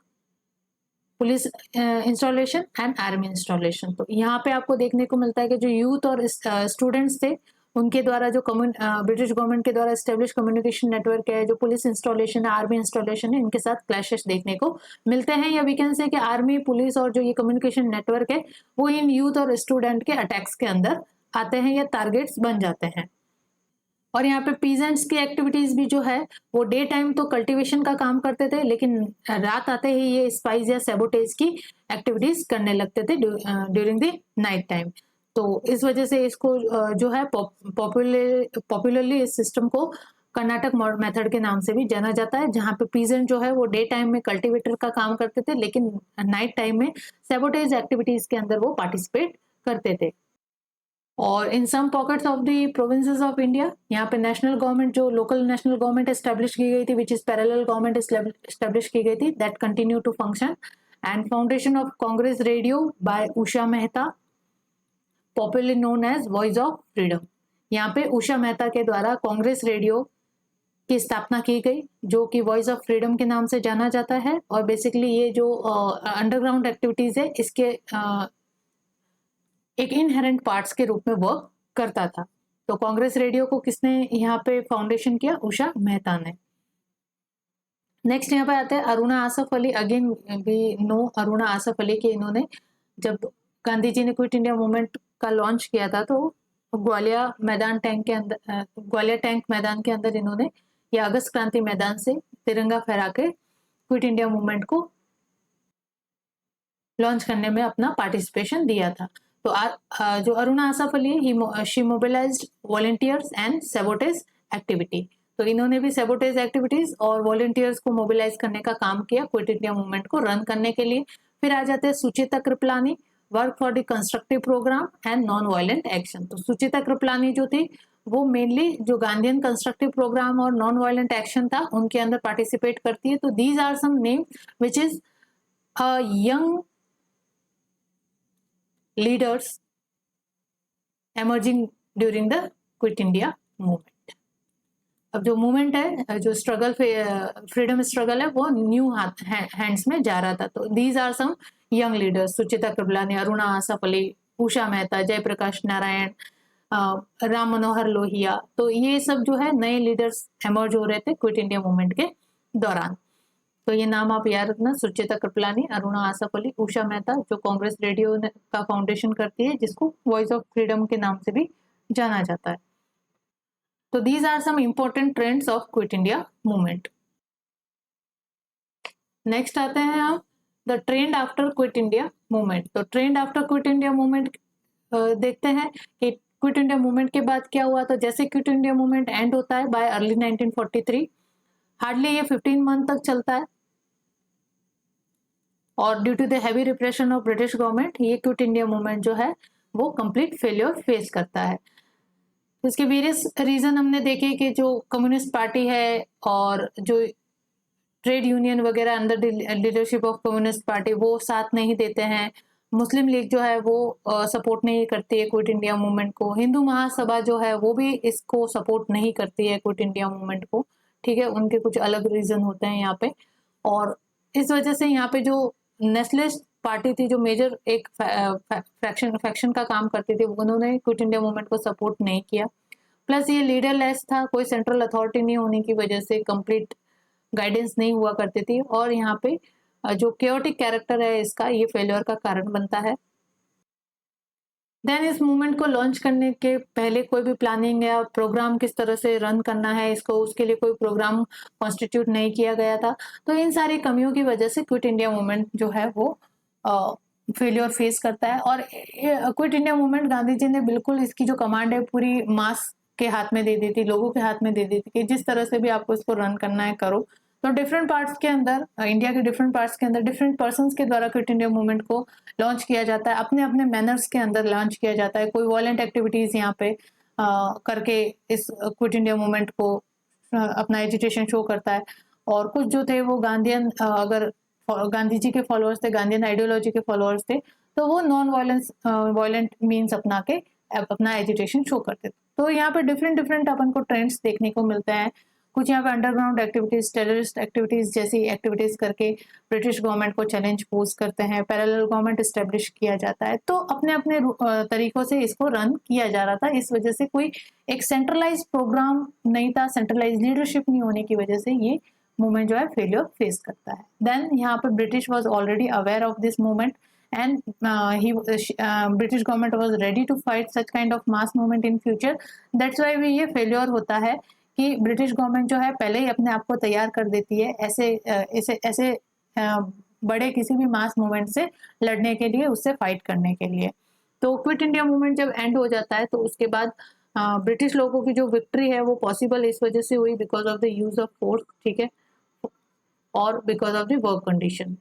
police installation and army installation. तो यहाँ पे आपको देखने को मिलता है कि जो यूथ और स्टूडेंट्स थे उनके द्वारा जो ब्रिटिश गवर्नमेंट के द्वारा एस्टेब्लिश कम्युनिकेशन नेटवर्क है, जो पुलिस इंस्टॉलेशन है, आर्मी इंस्टॉलेशन है, इनके साथ क्लैशेस देखने को मिलते हैं। या वी कैन से कि आर्मी, पुलिस और जो ये कम्युनिकेशन नेटवर्क है वो इन यूथ और स्टूडेंट के अटैक्स के अंदर आते हैं या टारगेट्स बन जाते हैं। और यहाँ पे पीजेंट्स की एक्टिविटीज भी जो है वो डे टाइम तो कल्टीवेशन का काम करते थे, लेकिन रात आते ही ये स्पाइस या सेबोटेज की एक्टिविटीज करने लगते थे ड्यूरिंग द नाइट टाइम। तो इस वजह से इसको जो है पॉपुलरली इस सिस्टम को कर्नाटक मेथड के नाम से भी जाना जाता है, जहाँ पे पीजेंट जो है वो डे टाइम में कल्टीवेटर का काम करते थे, लेकिन नाइट टाइम में सेबोटेज एक्टिविटीज के अंदर वो पार्टिसिपेट करते थे। और in some pockets of the provinces of India यहाँ पे नेशनल गवर्नमेंट, जो लोकल नेशनल गवर्नमेंट एस्टेब्लिश की गई थी, which is parallel government establish की गई थी, that continue to function. And foundation of Congress radio by Usha Mehta, popularly known as voice of freedom. यहाँ पे उषा मेहता के द्वारा कांग्रेस रेडियो की स्थापना की गई, जो कि वॉइस ऑफ फ्रीडम के नाम से जाना जाता है। और बेसिकली ये जो अंडरग्राउंड एक्टिविटीज है इसके एक इनहेरेंट पार्ट्स के रूप में वर्क करता था। तो कांग्रेस रेडियो को किसने यहाँ पे फाउंडेशन किया, उषा मेहता ने। नेक्स्ट यहाँ पे आते हैं Aruna Asaf Ali. Again we know Aruna Asaf Ali की इन्होंने जब गांधी जी ने क्विट इंडिया मूवमेंट का लॉन्च किया था तो ग्वालियर मैदान टैंक के अंदर, ग्वालियर टैंक मैदान के अंदर इन्होंने या अगस्त क्रांति मैदान से तिरंगा फहरा के क्विट इंडिया मूवमेंट को लॉन्च करने में अपना पार्टिसिपेशन दिया था। तो जो अरुणा आसफ अली है, she mobilized volunteers and sabotage activity. तो इन्होंने भी सेबोटेज एक्टिविटीज और वॉलंटियर्स को मोबिलाइज करने का काम किया क्विट इंडिया मूवमेंट को रन करने के लिए। फिर आ जाते हैं Sucheta Kripalani, work for the constructive programme and non violent action. तो सुचिता कृपलानी जो थी वो मेनली जो गांधीयन कंस्ट्रक्टिव प्रोग्राम और नॉन वायलेंट एक्शन था उनके अंदर पार्टिसिपेट करती है। तो these are some name which is a young leaders emerging during the Quit India movement. अब जो मूवमेंट है, जो स्ट्रगल फ्रीडम स्ट्रगल है, वो न्यू हैंड्स में जा रहा था. तो these are some young leaders: Sucheta Kripalani, Aruna Asaf Ali, Usha Mehta, Jayaprakash Narayan, Ram Manohar Lohia. तो ये सब जो है नए लीडर्स एमर्ज हो रहे थे क्विट इंडिया मूवमेंट के दौरान. तो ये नाम आप याद रखना: सुचिता कृपलानी, अरुणा आसापल्ली, उषा मेहता, जो कांग्रेस रेडियो का फाउंडेशन करती है, जिसको वॉइस ऑफ फ्रीडम के नाम से भी जाना जाता है. तो these are some important trends of Quit India movement. Next आते हैं हम the trend after quit India movement. तो trend after quit India movement देखते हैं कि क्विट इंडिया मूवमेंट के बाद क्या हुआ. तो जैसे क्विट इंडिया मूवमेंट एंड होता है बाय अर्ली 1943, हार्डली ये 15 मंथ तक चलता है, और due to the heavy repression of British government ये क्विट इंडिया मूवमेंट जो है वो कंप्लीट फेलियर फेस करता है. इसके वेरियस रीजन हमने देखे कि जो कम्युनिस्ट पार्टी है और जो ट्रेड यूनियन वगैरह under leadership of communist party वो साथ नहीं देते हैं. मुस्लिम लीग जो है वो सपोर्ट नहीं करती है क्विट इंडिया मूवमेंट को. हिंदू महासभा जो है वो भी इसको सपोर्ट नहीं करती है क्विट इंडिया मूवमेंट को. ठीक है, उनके कुछ अलग रीजन होते हैं यहाँ पे. और इस वजह से यहाँ पे जो नेशनलिस्ट पार्टी थी, जो मेजर एक फैक्शन का काम करती थी, उन्होंने क्विट इंडिया मूवमेंट को सपोर्ट नहीं किया. प्लस ये लीडरलेस था, कोई सेंट्रल अथॉरिटी नहीं होने की वजह से कंप्लीट गाइडेंस नहीं हुआ करती थी, और यहाँ पे जो केओटिक कैरेक्टर है इसका, ये फेलियर का कारण बनता है. देन इस मूवमेंट को लॉन्च करने के पहले कोई भी प्लानिंग या प्रोग्राम किस तरह से रन करना है इसको, उसके लिए कोई प्रोग्राम कॉन्स्टिट्यूट नहीं किया गया था. तो इन सारी कमियों की वजह से क्विट इंडिया मूवमेंट जो है वो फेलियर फेस करता है. और quit India movement Gandhi ji ने बिल्कुल इसकी जो कमांड है पूरी मास के हाथ में दे दी थी, लोगों के हाथ में दे दी थी कि जिस तरह से भी आपको इसको रन करना है करो. तो डिफरेंट पार्ट्स के अंदर, इंडिया के डिफरेंट पार्ट्स के अंदर डिफरेंट पर्सन्स के द्वारा क्विट इंडिया मूवमेंट को लॉन्च किया जाता है, अपने अपने मैनर्स के अंदर लॉन्च किया जाता है. कोई वॉलेंट एक्टिविटीज यहाँ पे करके इस क्विट इंडिया मूवमेंट को अपना एजिटेशन शो करता है. और कुछ जो थे वो गांधीयन, अगर गांधी जी के फॉलोअर्स थे, गांधीयन आइडियोलॉजी के फॉलोअर्स थे, तो वो नॉन वायलेंट मीन्स अपना के अपना एजिटेशन शो करते थे. तो यहाँ पे डिफरेंट अपन को ट्रेंड्स देखने को मिलते हैं. कुछ यहाँ पे अंडरग्राउंड एक्टिविटीज, टेररिस्ट एक्टिविटीज जैसी एक्टिविटीज करके ब्रिटिश गवर्नमेंट को चैलेंज पोज करते हैं. पैरेलल गवर्नमेंट एस्टेब्लिश किया जाता है. तो अपने अपने तरीकों से इसको रन किया जा रहा था. इस वजह से कोई एक सेंट्रलाइज प्रोग्राम नहीं था, सेंट्रलाइज लीडरशिप नहीं होने की वजह से ये मूवमेंट जो है फेलियर फेस करता है. देन यहाँ पे British was already aware of this movement, and British government was ready to fight such kind of mass movement in future. That's why भी ये failure होता है कि ब्रिटिश गवर्नमेंट जो है पहले ही अपने आप को तैयार कर देती है ऐसे बड़े किसी भी मास मूवमेंट से लड़ने के लिए, उससे फाइट करने के लिए. तो क्विट इंडिया मूवमेंट जब एंड हो जाता है तो उसके बाद ब्रिटिश लोगों की जो विक्ट्री है वो पॉसिबल इस वजह से हुई because of the use of force. ठीक है, और because of the work condition.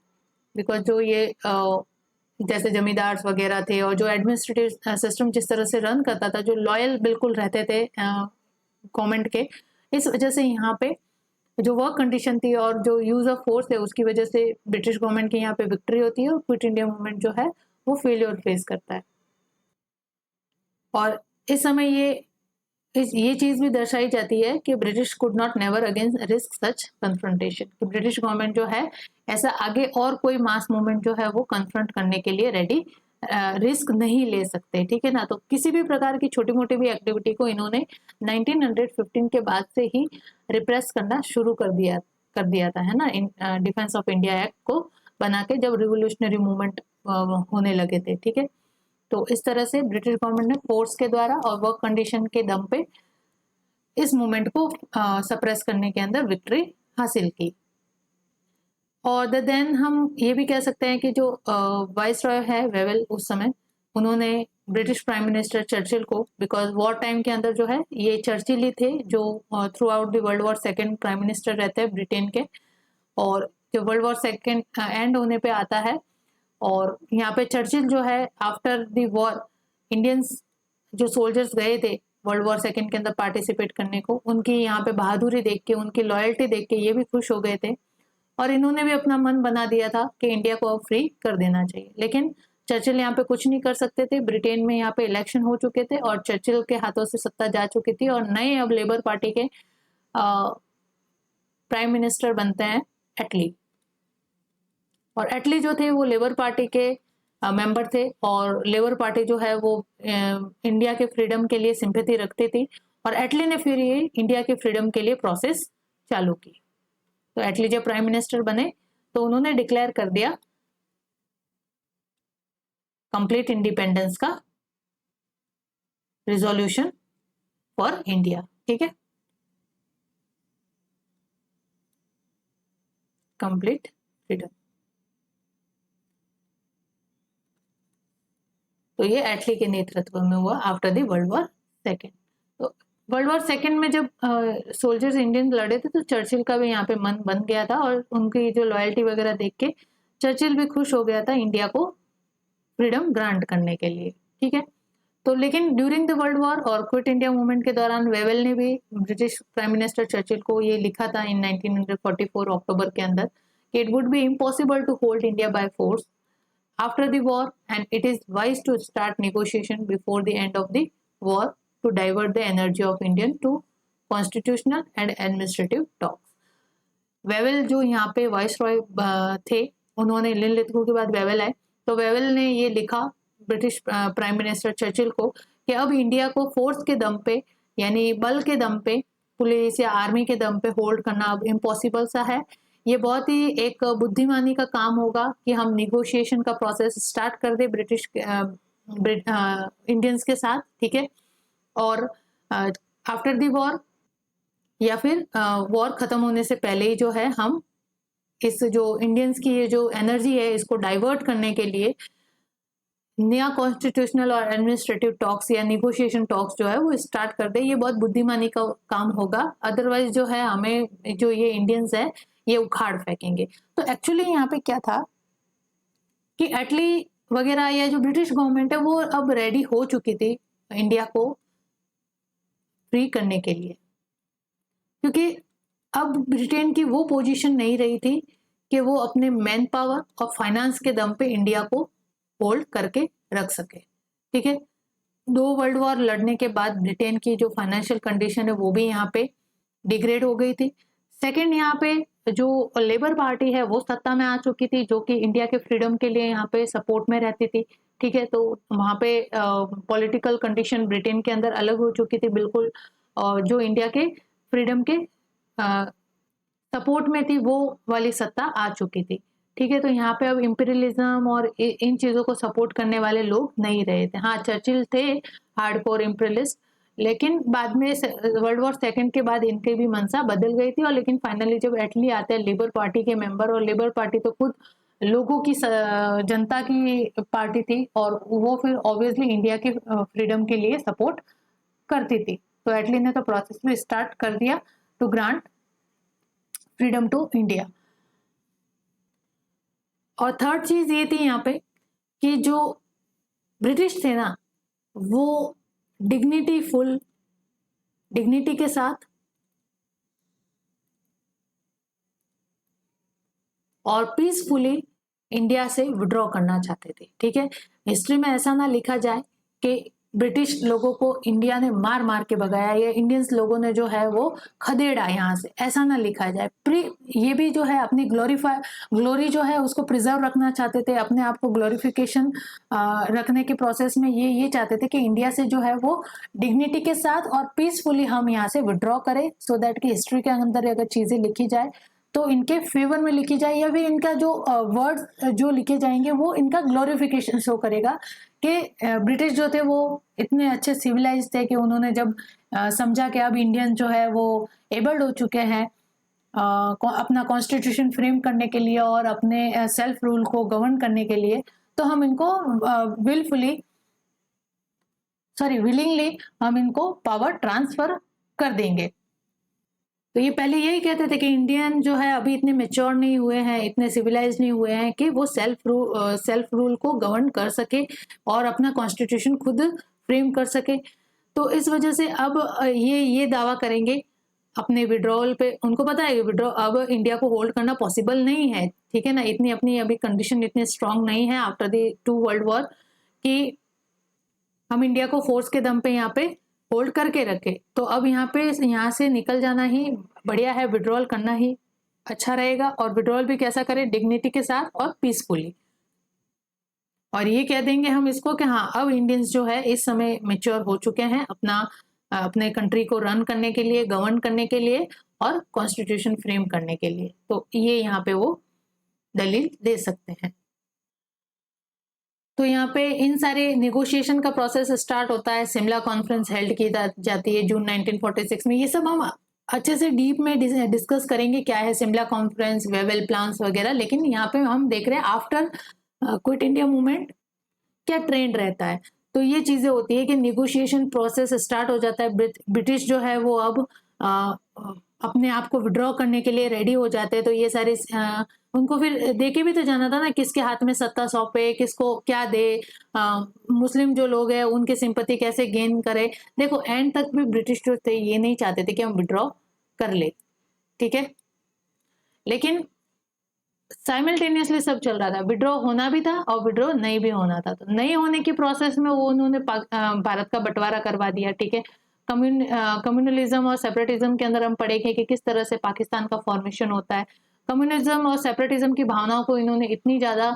Because जो ये जैसे जमींदार वगैरह थे और जो एडमिनिस्ट्रेटिव सिस्टम जिस तरह से रन करता था, जो लॉयल बिल्कुल रहते थे गवर्नमेंट के, इस वजह से यहाँ पे जो वर्क कंडीशन थी और जो यूज ऑफ फोर्स है उसकी वजह से ब्रिटिश गवर्नमेंट की यहाँ पे विक्ट्री होती है और क्विट इंडिया मूवमेंट जो है वो फेलियर फेस करता है. और इस समय ये चीज भी दर्शाई जाती है कि British could not never against risk such confrontation, कि ब्रिटिश गवर्नमेंट जो है ऐसा आगे और कोई मास मूवमेंट जो है वो कन्फ्रंट करने के लिए रेडी रिस्क नहीं ले सकते. ठीक है ना. तो किसी भी प्रकार की छोटी मोटी भी एक्टिविटी को इन्होंने 1915 के बाद से ही रिप्रेस करना शुरू कर दिया था, है ना, डिफेंस ऑफ इंडिया एक्ट को बना के, जब रिवोल्यूशनरी मूवमेंट होने लगे थे. ठीक है, तो इस तरह से ब्रिटिश गवर्नमेंट ने फोर्स के द्वारा और वर्क कंडीशन के दम पे इस मूवमेंट को सप्रेस करने के अंदर विक्ट्री हासिल की. और देन हम ये भी कह सकते हैं कि जो वाइस रॉय है वेवेल, उस समय उन्होंने ब्रिटिश प्राइम मिनिस्टर चर्चिल को, बिकॉज वॉर टाइम के अंदर जो है ये चर्चिल ही थे जो through out the world war second prime minister रहते हैं ब्रिटेन के. और जो वर्ल्ड वॉर सेकेंड एंड होने पे आता है, और यहाँ पे चर्चिल जो है आफ्टर द वॉर इंडियंस जो सोल्जर्स गए थे वर्ल्ड वॉर सेकेंड के अंदर पार्टिसिपेट करने को, उनकी यहाँ पे बहादुरी देख के, उनकी लॉयल्टी देख के ये भी खुश हो गए थे और इन्होंने भी अपना मन बना दिया था कि इंडिया को अब फ्री कर देना चाहिए. लेकिन चर्चिल यहाँ पे कुछ नहीं कर सकते थे। ब्रिटेन में यहाँ पे इलेक्शन हो चुके थे और चर्चिल के हाथों से सत्ता जा चुकी थी और नए अब लेबर पार्टी के प्राइम मिनिस्टर बनते हैं एटली। और एटली जो थे वो लेबर पार्टी के मेंबर थे और लेबर पार्टी जो है वो इंडिया के फ्रीडम के लिए सिंपैथी रखती थी और एटली ने फिर ये इंडिया के फ्रीडम के लिए प्रोसेस चालू की। तो एटली जब प्राइम मिनिस्टर बने तो उन्होंने डिक्लेयर कर दिया कंप्लीट इंडिपेंडेंस का रिजोल्यूशन फॉर इंडिया। ठीक है, कंप्लीट फ्रीडम। तो ये एटली के नेतृत्व में हुआ after the world war second. तो वर्ल्ड वॉर सेकेंड में जब सोल्जर्स इंडियन लड़े थे तो चर्चिल का भी यहाँ पे मन बन गया था और उनकी जो लॉयल्टी वगैरह देख के चर्चिल भी खुश हो गया था इंडिया को फ्रीडम ग्रांट करने के लिए। ठीक है, तो लेकिन ड्यूरिंग द वर्ल्ड वॉर और क्विट इंडिया मूवमेंट के दौरान वेवेल ने भी ब्रिटिश प्राइम मिनिस्टर चर्चिल को ये लिखा था इन 1944 अक्टूबर के अंदर कि it would be impossible to hold India by force after the war and it is wise to start negotiation before the end of the war to divert the energy of Indian to constitutional and administrative talks। Wavell जो यहाँ पे vice Roy थे, उन्होंने Linlithgow के बाद Wavell आए, तो Wavell ने ये लिखा ब्रिटिश प्राइम मिनिस्टर चर्चिल को कि अब इंडिया को फोर्स के दम पे यानी बल के दम पे, पुलिस या आर्मी के दम पे होल्ड करना अब इम्पॉसिबल सा है। ये बहुत ही एक बुद्धिमानी का काम होगा कि हम निगोशिएशन का प्रोसेस स्टार्ट कर दे ब्रिटिश इंडियंस के साथ। ठीक है, और आफ्टर द वॉर या फिर वॉर खत्म होने से पहले ही जो है हम इस जो इंडियंस की ये जो एनर्जी है इसको डाइवर्ट करने के लिए नया कॉन्स्टिट्यूशनल और एडमिनिस्ट्रेटिव टॉक्स या निगोशिएशन टॉक्स जो है वो स्टार्ट कर दे। ये बहुत बुद्धिमानी का काम होगा, अदरवाइज जो है हमें जो ये इंडियंस है ये उखाड़ फेंकेंगे। तो एक्चुअली यहाँ पे क्या था कि एटली वगैरह या जो ब्रिटिश गवर्नमेंट है वो अब रेडी हो चुकी थी इंडिया को फ्री करने के लिए, क्योंकि अब ब्रिटेन की वो पोजीशन नहीं रही थी कि वो अपने मैन पावर और फाइनेंस के दम पे इंडिया को होल्ड करके रख सके। ठीक है, 2 वर्ल्ड वॉर लड़ने के बाद ब्रिटेन की जो फाइनेंशियल कंडीशन है वो भी यहाँ पे डिग्रेड हो गई थी। सेकंड, यहाँ पे जो लेबर पार्टी है वो सत्ता में आ चुकी थी जो कि इंडिया के फ्रीडम के लिए यहाँ पे सपोर्ट में रहती थी। ठीक है, तो वहाँ पे पॉलिटिकल कंडीशन ब्रिटेन के अंदर अलग हो चुकी थी बिल्कुल, और जो इंडिया के फ्रीडम के सपोर्ट में थी वो वाली सत्ता आ चुकी थी। ठीक है, तो यहाँ पे अब इंपीरियलिज्म और इन चीजों को सपोर्ट करने वाले लोग नहीं रहे थे। हाँ, चर्चिल थे हार्डकोर इंपीरियलिस्ट, लेकिन बाद में वर्ल्ड वॉर सेकेंड के बाद इनकी भी मंशा बदल गई थी। और लेकिन फाइनली जब एटली आते हैं लेबर पार्टी के मेंबर, और लेबर पार्टी तो खुद लोगों की जनता की पार्टी थी और वो फिर ऑब्वियसली इंडिया के फ्रीडम के लिए सपोर्ट करती थी। तो एटली ने तो प्रोसेस भी स्टार्ट कर दिया to grant freedom to India. और थर्ड चीज ये थी यहाँ पे कि जो ब्रिटिश थे ना वो डिग्निटी के साथ और पीसफुली इंडिया से विड्रॉ करना चाहते थे। ठीक है, हिस्ट्री में ऐसा ना लिखा जाए कि ब्रिटिश लोगों को इंडिया ने मार मार के भगाया या इंडियंस लोगों ने जो है वो खदेड़ा यहाँ से, ऐसा ना लिखा जाए। ये भी जो है अपनी ग्लोरी जो है उसको प्रिजर्व रखना चाहते थे, अपने आप को ग्लोरिफिकेशन रखने के प्रोसेस में ये चाहते थे कि इंडिया से जो है वो डिग्निटी के साथ और पीसफुली हम यहाँ से विड्रॉ करें, सो दैट कि हिस्ट्री के अंदर अगर चीजें लिखी जाए तो इनके फेवर में लिखी जाए या फिर इनका जो वर्ड्स जो लिखे जाएंगे वो इनका ग्लोरिफिकेशन शो करेगा कि ब्रिटिश जो थे वो इतने अच्छे सिविलाइज थे कि उन्होंने जब समझा कि अब इंडियन जो है वो एबल्ड हो चुके हैं अपना कॉन्स्टिट्यूशन फ्रेम करने के लिए और अपने सेल्फ रूल को गवर्न करने के लिए, तो हम इनको विलिंगली हम इनको पावर ट्रांसफर कर देंगे। तो ये पहले यही कहते थे कि इंडियन जो है अभी इतने मेच्योर नहीं हुए हैं, इतने सिविलाइज नहीं हुए हैं कि वो सेल्फ रूल को गवर्न कर सके और अपना कॉन्स्टिट्यूशन खुद फ्रेम कर सके। तो इस वजह से अब ये दावा करेंगे अपने विड्रॉल पे उनको पता है कि विड्रॉ अब इंडिया को होल्ड करना पॉसिबल नहीं है, ठीक है ना, इतनी अपनी अभी कंडीशन इतनी स्ट्रांग नहीं है आफ्टर द 2 वर्ल्ड वॉर कि हम इंडिया को फोर्स के दम पे यहाँ पे होल्ड करके रखे। तो अब यहाँ से निकल जाना ही बढ़िया है, विड्रॉल करना ही अच्छा रहेगा। और विड्रॉल भी कैसा करें, डिग्निटी के साथ और पीसफुली। और ये कह देंगे हम इसको कि हाँ अब इंडियंस जो है इस समय मेच्योर हो चुके हैं अपने कंट्री को रन करने के लिए, गवर्न करने के लिए और कॉन्स्टिट्यूशन फ्रेम करने के लिए। तो ये यहाँ पे वो दलील दे सकते हैं। तो यहाँ पे इन सारे नेगोशिएशन का प्रोसेस स्टार्ट होता है, शिमला कॉन्फ्रेंस हेल्ड की जाती है जून 1946 में। ये सब हम अच्छे से डीप में डिस्कस करेंगे क्या है शिमला कॉन्फ्रेंस, वेवेल प्लान्स वगैरह। लेकिन यहाँ पे हम देख रहे हैं आफ्टर क्विट इंडिया मूवमेंट क्या ट्रेंड रहता है। तो ये चीजें होती है कि नेगोशिएशन प्रोसेस स्टार्ट हो जाता है, ब्रिटिश जो है वो अब अपने आप को विड्रॉ करने के लिए रेडी हो जाते हैं। तो ये सारे उनको फिर देके भी तो जाना था ना किसके हाथ में सत्ता सौंपे, किसको क्या दे, मुस्लिम जो लोग हैं उनके सिंपैथी कैसे गेन करे। देखो एंड तक भी ब्रिटिश जो थे ये नहीं चाहते थे कि हम विड्रॉ कर ले, ठीक है, लेकिन साइमल्टेनियसली सब चल रहा था, विड्रॉ होना भी था और विड्रॉ नहीं भी होना था। तो नहीं होने की प्रोसेस में वो उन्होंने भारत का बंटवारा करवा दिया, ठीक है। कम्युनलिज्म और सेपरेटिज्म के अंदर हम पढ़ेंगे कि किस तरह से पाकिस्तान का फॉर्मेशन होता है। कम्युनिज्म और सेपरेटिज्म की भावनाओं को इन्होंने इतनी ज्यादा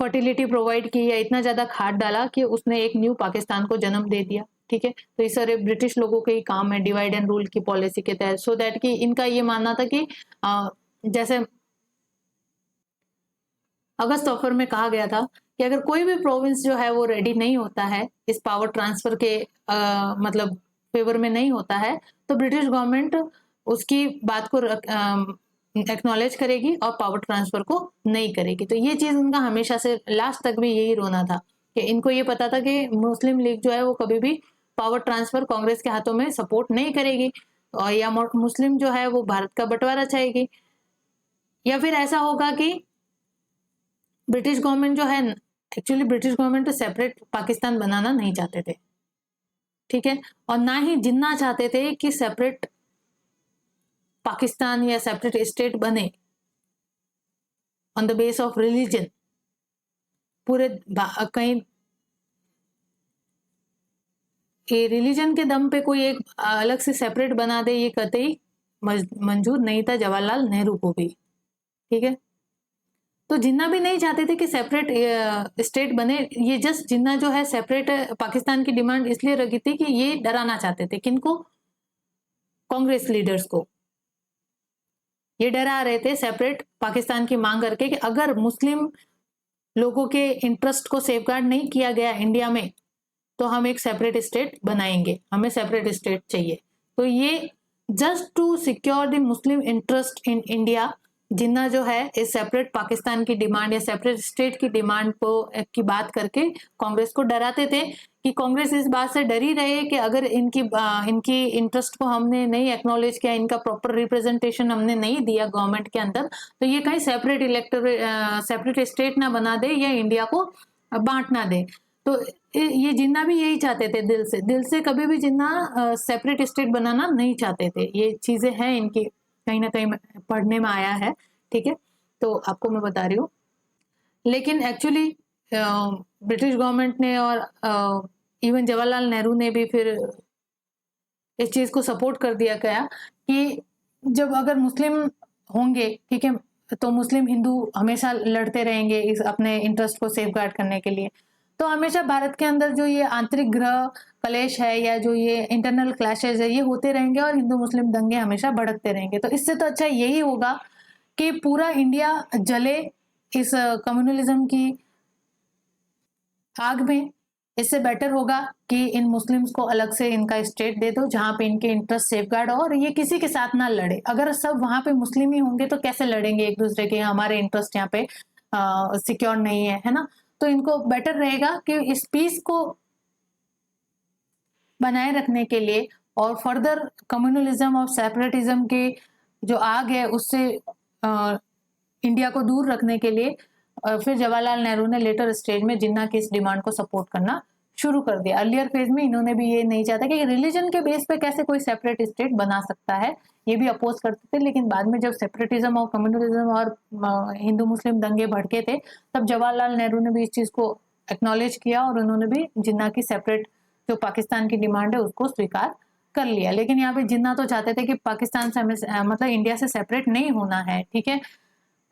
फर्टिलिटी प्रोवाइड की या इतना ज्यादा खाद डाला कि उसने एक न्यू पाकिस्तान को जन्म दे दिया, ठीक है। तो ये सारे ब्रिटिश लोगों के ही काम है डिवाइड एंड रूल की पॉलिसी के तहत, सो दैट कि इनका ये मानना था कि जैसे अगस्त ऑफर में कहा गया था कि अगर कोई भी प्रोविंस जो है वो रेडी नहीं होता है इस पावर ट्रांसफर के मतलब फेवर में नहीं होता है, तो ब्रिटिश गवर्नमेंट उसकी बात को एक्नॉलेज करेगी और पावर ट्रांसफर को नहीं करेगी। तो ये चीज उनका हमेशा से लास्ट तक भी यही रोना था कि इनको ये पता था कि मुस्लिम लीग जो है वो कभी भी पावर ट्रांसफर कांग्रेस के हाथों में सपोर्ट नहीं करेगी, और या मुस्लिम जो है वो भारत का बंटवारा चाहेगी, या फिर ऐसा होगा कि ब्रिटिश गवर्नमेंट जो है, एक्चुअली ब्रिटिश गवर्नमेंट तो सेपरेट पाकिस्तान बनाना नहीं चाहते थे, ठीक है, और ना ही जिन्ना चाहते थे कि सेपरेट पाकिस्तान या सेपरेट स्टेट बने on the base of religion. पूरे कहीं ये रिलीजन के दम पे कोई एक अलग से सेपरेट बना दे, ये कतई मंजूर नहीं था जवाहरलाल नेहरू को भी, ठीक है। तो जिन्ना भी नहीं चाहते थे कि सेपरेट स्टेट बने, ये जस्ट जिन्ना जो है सेपरेट पाकिस्तान की डिमांड इसलिए रखी थी कि ये डराना चाहते थे किनको, कांग्रेस लीडर्स को। ये डरा रहे थे सेपरेट पाकिस्तान की मांग करके कि अगर मुस्लिम लोगों के इंटरेस्ट को सेफगार्ड नहीं किया गया इंडिया में तो हम एक सेपरेट स्टेट बनाएंगे, हमें सेपरेट स्टेट चाहिए। तो ये just to secure the Muslim interest in India, Jinnah जो है इस सेपरेट पाकिस्तान की डिमांड या सेपरेट स्टेट की डिमांड को की बात करके कांग्रेस को डराते थे कि कांग्रेस इस बात से डरी रहे कि अगर इनकी इंटरेस्ट को हमने नहीं एक्नॉलेज किया, इनका प्रॉपर रिप्रेजेंटेशन हमने नहीं दिया गवर्नमेंट के अंदर, तो ये कहीं सेपरेट स्टेट ना बना दे या इंडिया को बांट ना दे। तो ये जिन्ना भी यही चाहते थे, दिल से कभी भी जिन्ना सेपरेट स्टेट बनाना नहीं चाहते थे। ये चीजें हैं इनकी, कहीं ना कहीं पढ़ने में आया है, ठीक है, तो आपको मैं बता रही हूँ। लेकिन एक्चुअली ब्रिटिश गवर्नमेंट ने और इवन जवाहरलाल नेहरू ने भी फिर इस चीज को सपोर्ट कर दिया गया कि जब अगर मुस्लिम होंगे, ठीक है, तो मुस्लिम हिंदू हमेशा लड़ते रहेंगे इस अपने इंटरेस्ट को सेफगार्ड करने के लिए। तो हमेशा भारत के अंदर जो ये आंतरिक ग्रह कलेश है या जो ये इंटरनल क्लैशेज है ये होते रहेंगे और हिंदू मुस्लिम दंगे हमेशा भड़कते रहेंगे। तो इससे तो अच्छा यही होगा कि पूरा इंडिया जले इस कम्युनलिज्म की आग में। इससे बेटर होगा कि इन मुस्लिम्स को अलग से इनका स्टेट दे दो जहां पे इनके इंटरेस्ट सेफगार्ड हो और ये किसी के साथ ना लड़े। अगर सब वहां पे मुस्लिम ही होंगे तो कैसे लड़ेंगे एक दूसरे के, हमारे इंटरेस्ट यहाँ पे सिक्योर नहीं है ना। तो इनको बेटर रहेगा कि इस पीस को बनाए रखने के लिए और फर्दर कम्युनलिज्म और सेपरेटिज्म की जो आग है उससे इंडिया को दूर रखने के लिए फिर जवाहरलाल नेहरू ने लेटर स्टेज में जिन्ना की इस डिमांड को सपोर्ट करना शुरू कर दिया। अर्लियर फेज में इन्होंने भी ये नहीं चाहता कि रिलीजन के बेस पे कैसे कोई सेपरेट स्टेट बना सकता है, ये भी अपोज करते थे। लेकिन बाद में जब सेपरेटिज्म और कम्युनलिज्म और हिंदू मुस्लिम दंगे भड़के थे, तब जवाहरलाल नेहरू ने भी इस चीज को एक्नॉलेज किया और उन्होंने भी जिन्ना की सेपरेट जो पाकिस्तान की डिमांड है उसको स्वीकार कर लिया। लेकिन यहाँ पे जिन्ना तो चाहते थे कि पाकिस्तान से मतलब इंडिया से सेपरेट नहीं होना है, ठीक है,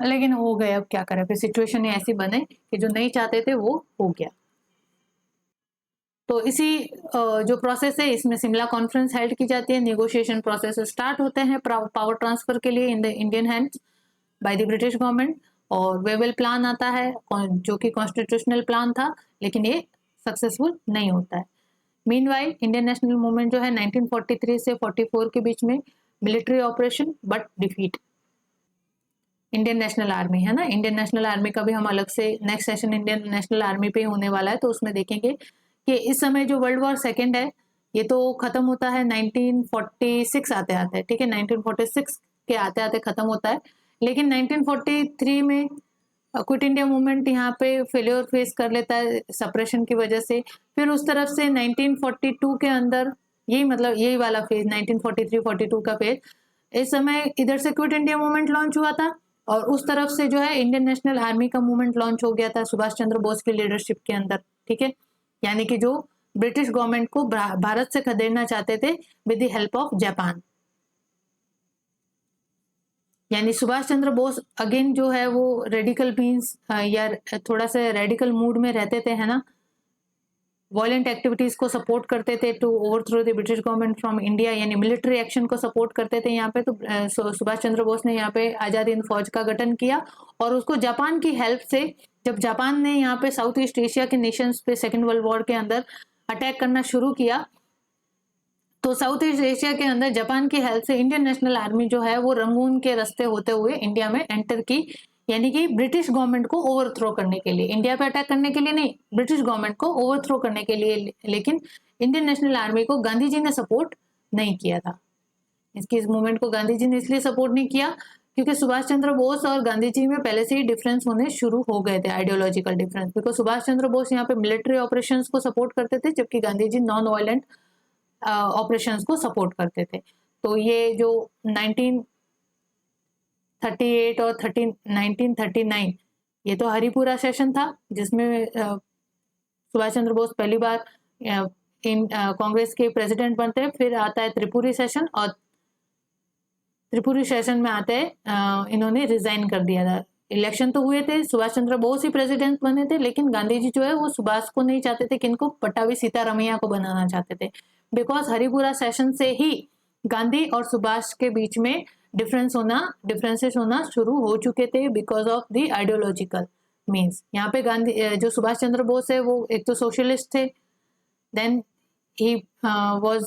लेकिन हो गए, अब क्या करें, फिर सिचुएशन ऐसी बने कि जो नहीं चाहते थे वो हो गया। तो इसी जो प्रोसेस है इसमें सिमला कॉन्फ्रेंस हेल्ड की जाती है, नेगोशिएशन प्रोसेस स्टार्ट होते हैं पावर ट्रांसफर के लिए in the Indian hands by the British government, और वेवेल प्लान आता है जो कि कॉन्स्टिट्यूशनल प्लान था, लेकिन ये सक्सेसफुल नहीं होता है। मीनवाइल इंडियन नेशनल मूवमेंट जो है 1943 से 44 के बीच में military operation but defeat. Indian national army है ना, इंडियन नेशनल आर्मी का भी हम अलग से next session Indian national army पे होने वाला है, तो उसमें देखेंगे कि इस समय जो वर्ल्ड वॉर सेकेंड है ये तो खत्म होता है 1946 आते आते, ठीक है, 1946 के आते आते खत्म होता है। लेकिन 1943 में क्विट इंडिया मूवमेंट यहाँ पे फेलियर फेस कर लेता है सप्रेशन की वजह से। फिर उस तरफ से 1942 के अंदर यही मतलब यही वाला फेज 1943-42 का फेज, इस समय इधर से क्विट इंडिया मूवमेंट लॉन्च हुआ था और उस तरफ से जो है इंडियन नेशनल आर्मी का मूवमेंट लॉन्च हो गया था सुभाष चंद्र बोस की लीडरशिप के अंदर, ठीक है, यानी कि जो ब्रिटिश गवर्नमेंट को भारत से खदेड़ना चाहते थे with the help of Japan. यानी सुभाष चंद्र बोस अगेन जो है वो रेडिकल मीन्स या थोड़ा सा रेडिकल मूड में रहते थे, है ना, वायलेंट एक्टिविटीज को सपोर्ट करते थे to overthrow the British government from India, यानी मिलिट्री एक्शन को सपोर्ट करते थे यहाँ पे। तो सुभाष चंद्र बोस ने यहाँ पे आजाद हिंद फौज का गठन किया और उसको जापान की हेल्प से, जब जापान ने यहाँ पे साउथ ईस्ट एशिया के नेशंस पे सेकेंड वर्ल्ड वॉर के अंदर अटैक करना शुरू किया, तो साउथ ईस्ट एशिया के अंदर जापान की हेल्प से इंडियन नेशनल आर्मी जो है वो रंगून के रास्ते होते हुए इंडिया में एंटर की, यानी कि ब्रिटिश गवर्नमेंट को ओवरथ्रो करने के लिए, इंडिया पे अटैक करने के लिए नहीं, ब्रिटिश गवर्नमेंट को ओवरथ्रो करने के लिए। लेकिन इंडियन नेशनल आर्मी को गांधी जी ने सपोर्ट नहीं किया था। इस मूवमेंट को गांधी जी ने इसलिए सपोर्ट नहीं किया क्योंकि सुभाष चंद्र बोस और गांधी जी में पहले से ही डिफरेंस होने शुरू हो गए थे, ideological difference. Because Subhash Chandra Bose यहाँ पे मिलिट्री ऑपरेशंस को सपोर्ट करते थे, जबकि Gandhi ji non violent operations को सपोर्ट करते थे। तो ये जो 1938 और 1939 ये तो हरिपुरा सेशन था, जिसमें सुभाष चंद्र बोस पहली बार कांग्रेस के प्रेसिडेंट बनते हैं। फिर आता है त्रिपुरी सेशन, और त्रिपुरी सेशन में आते हैं इन्होंने रिजाइन कर दिया था। इलेक्शन तो हुए थे, सुभाष चंद्र बोस ही प्रेसिडेंट बने थे, लेकिन गांधी जी जो है वो सुभाष को नहीं चाहते थे, किनको, पट्टाभी सीतारमैया को बनाना चाहते थे। बिकॉज हरिपुरा सेशन से ही गांधी और सुभाष के बीच में डिफरेंसेस होना शुरू हो चुके थे because of the ideological means. यहाँ पे गांधी जो सुभाष चंद्र बोस है वो एक तो सोशलिस्ट थे, then he was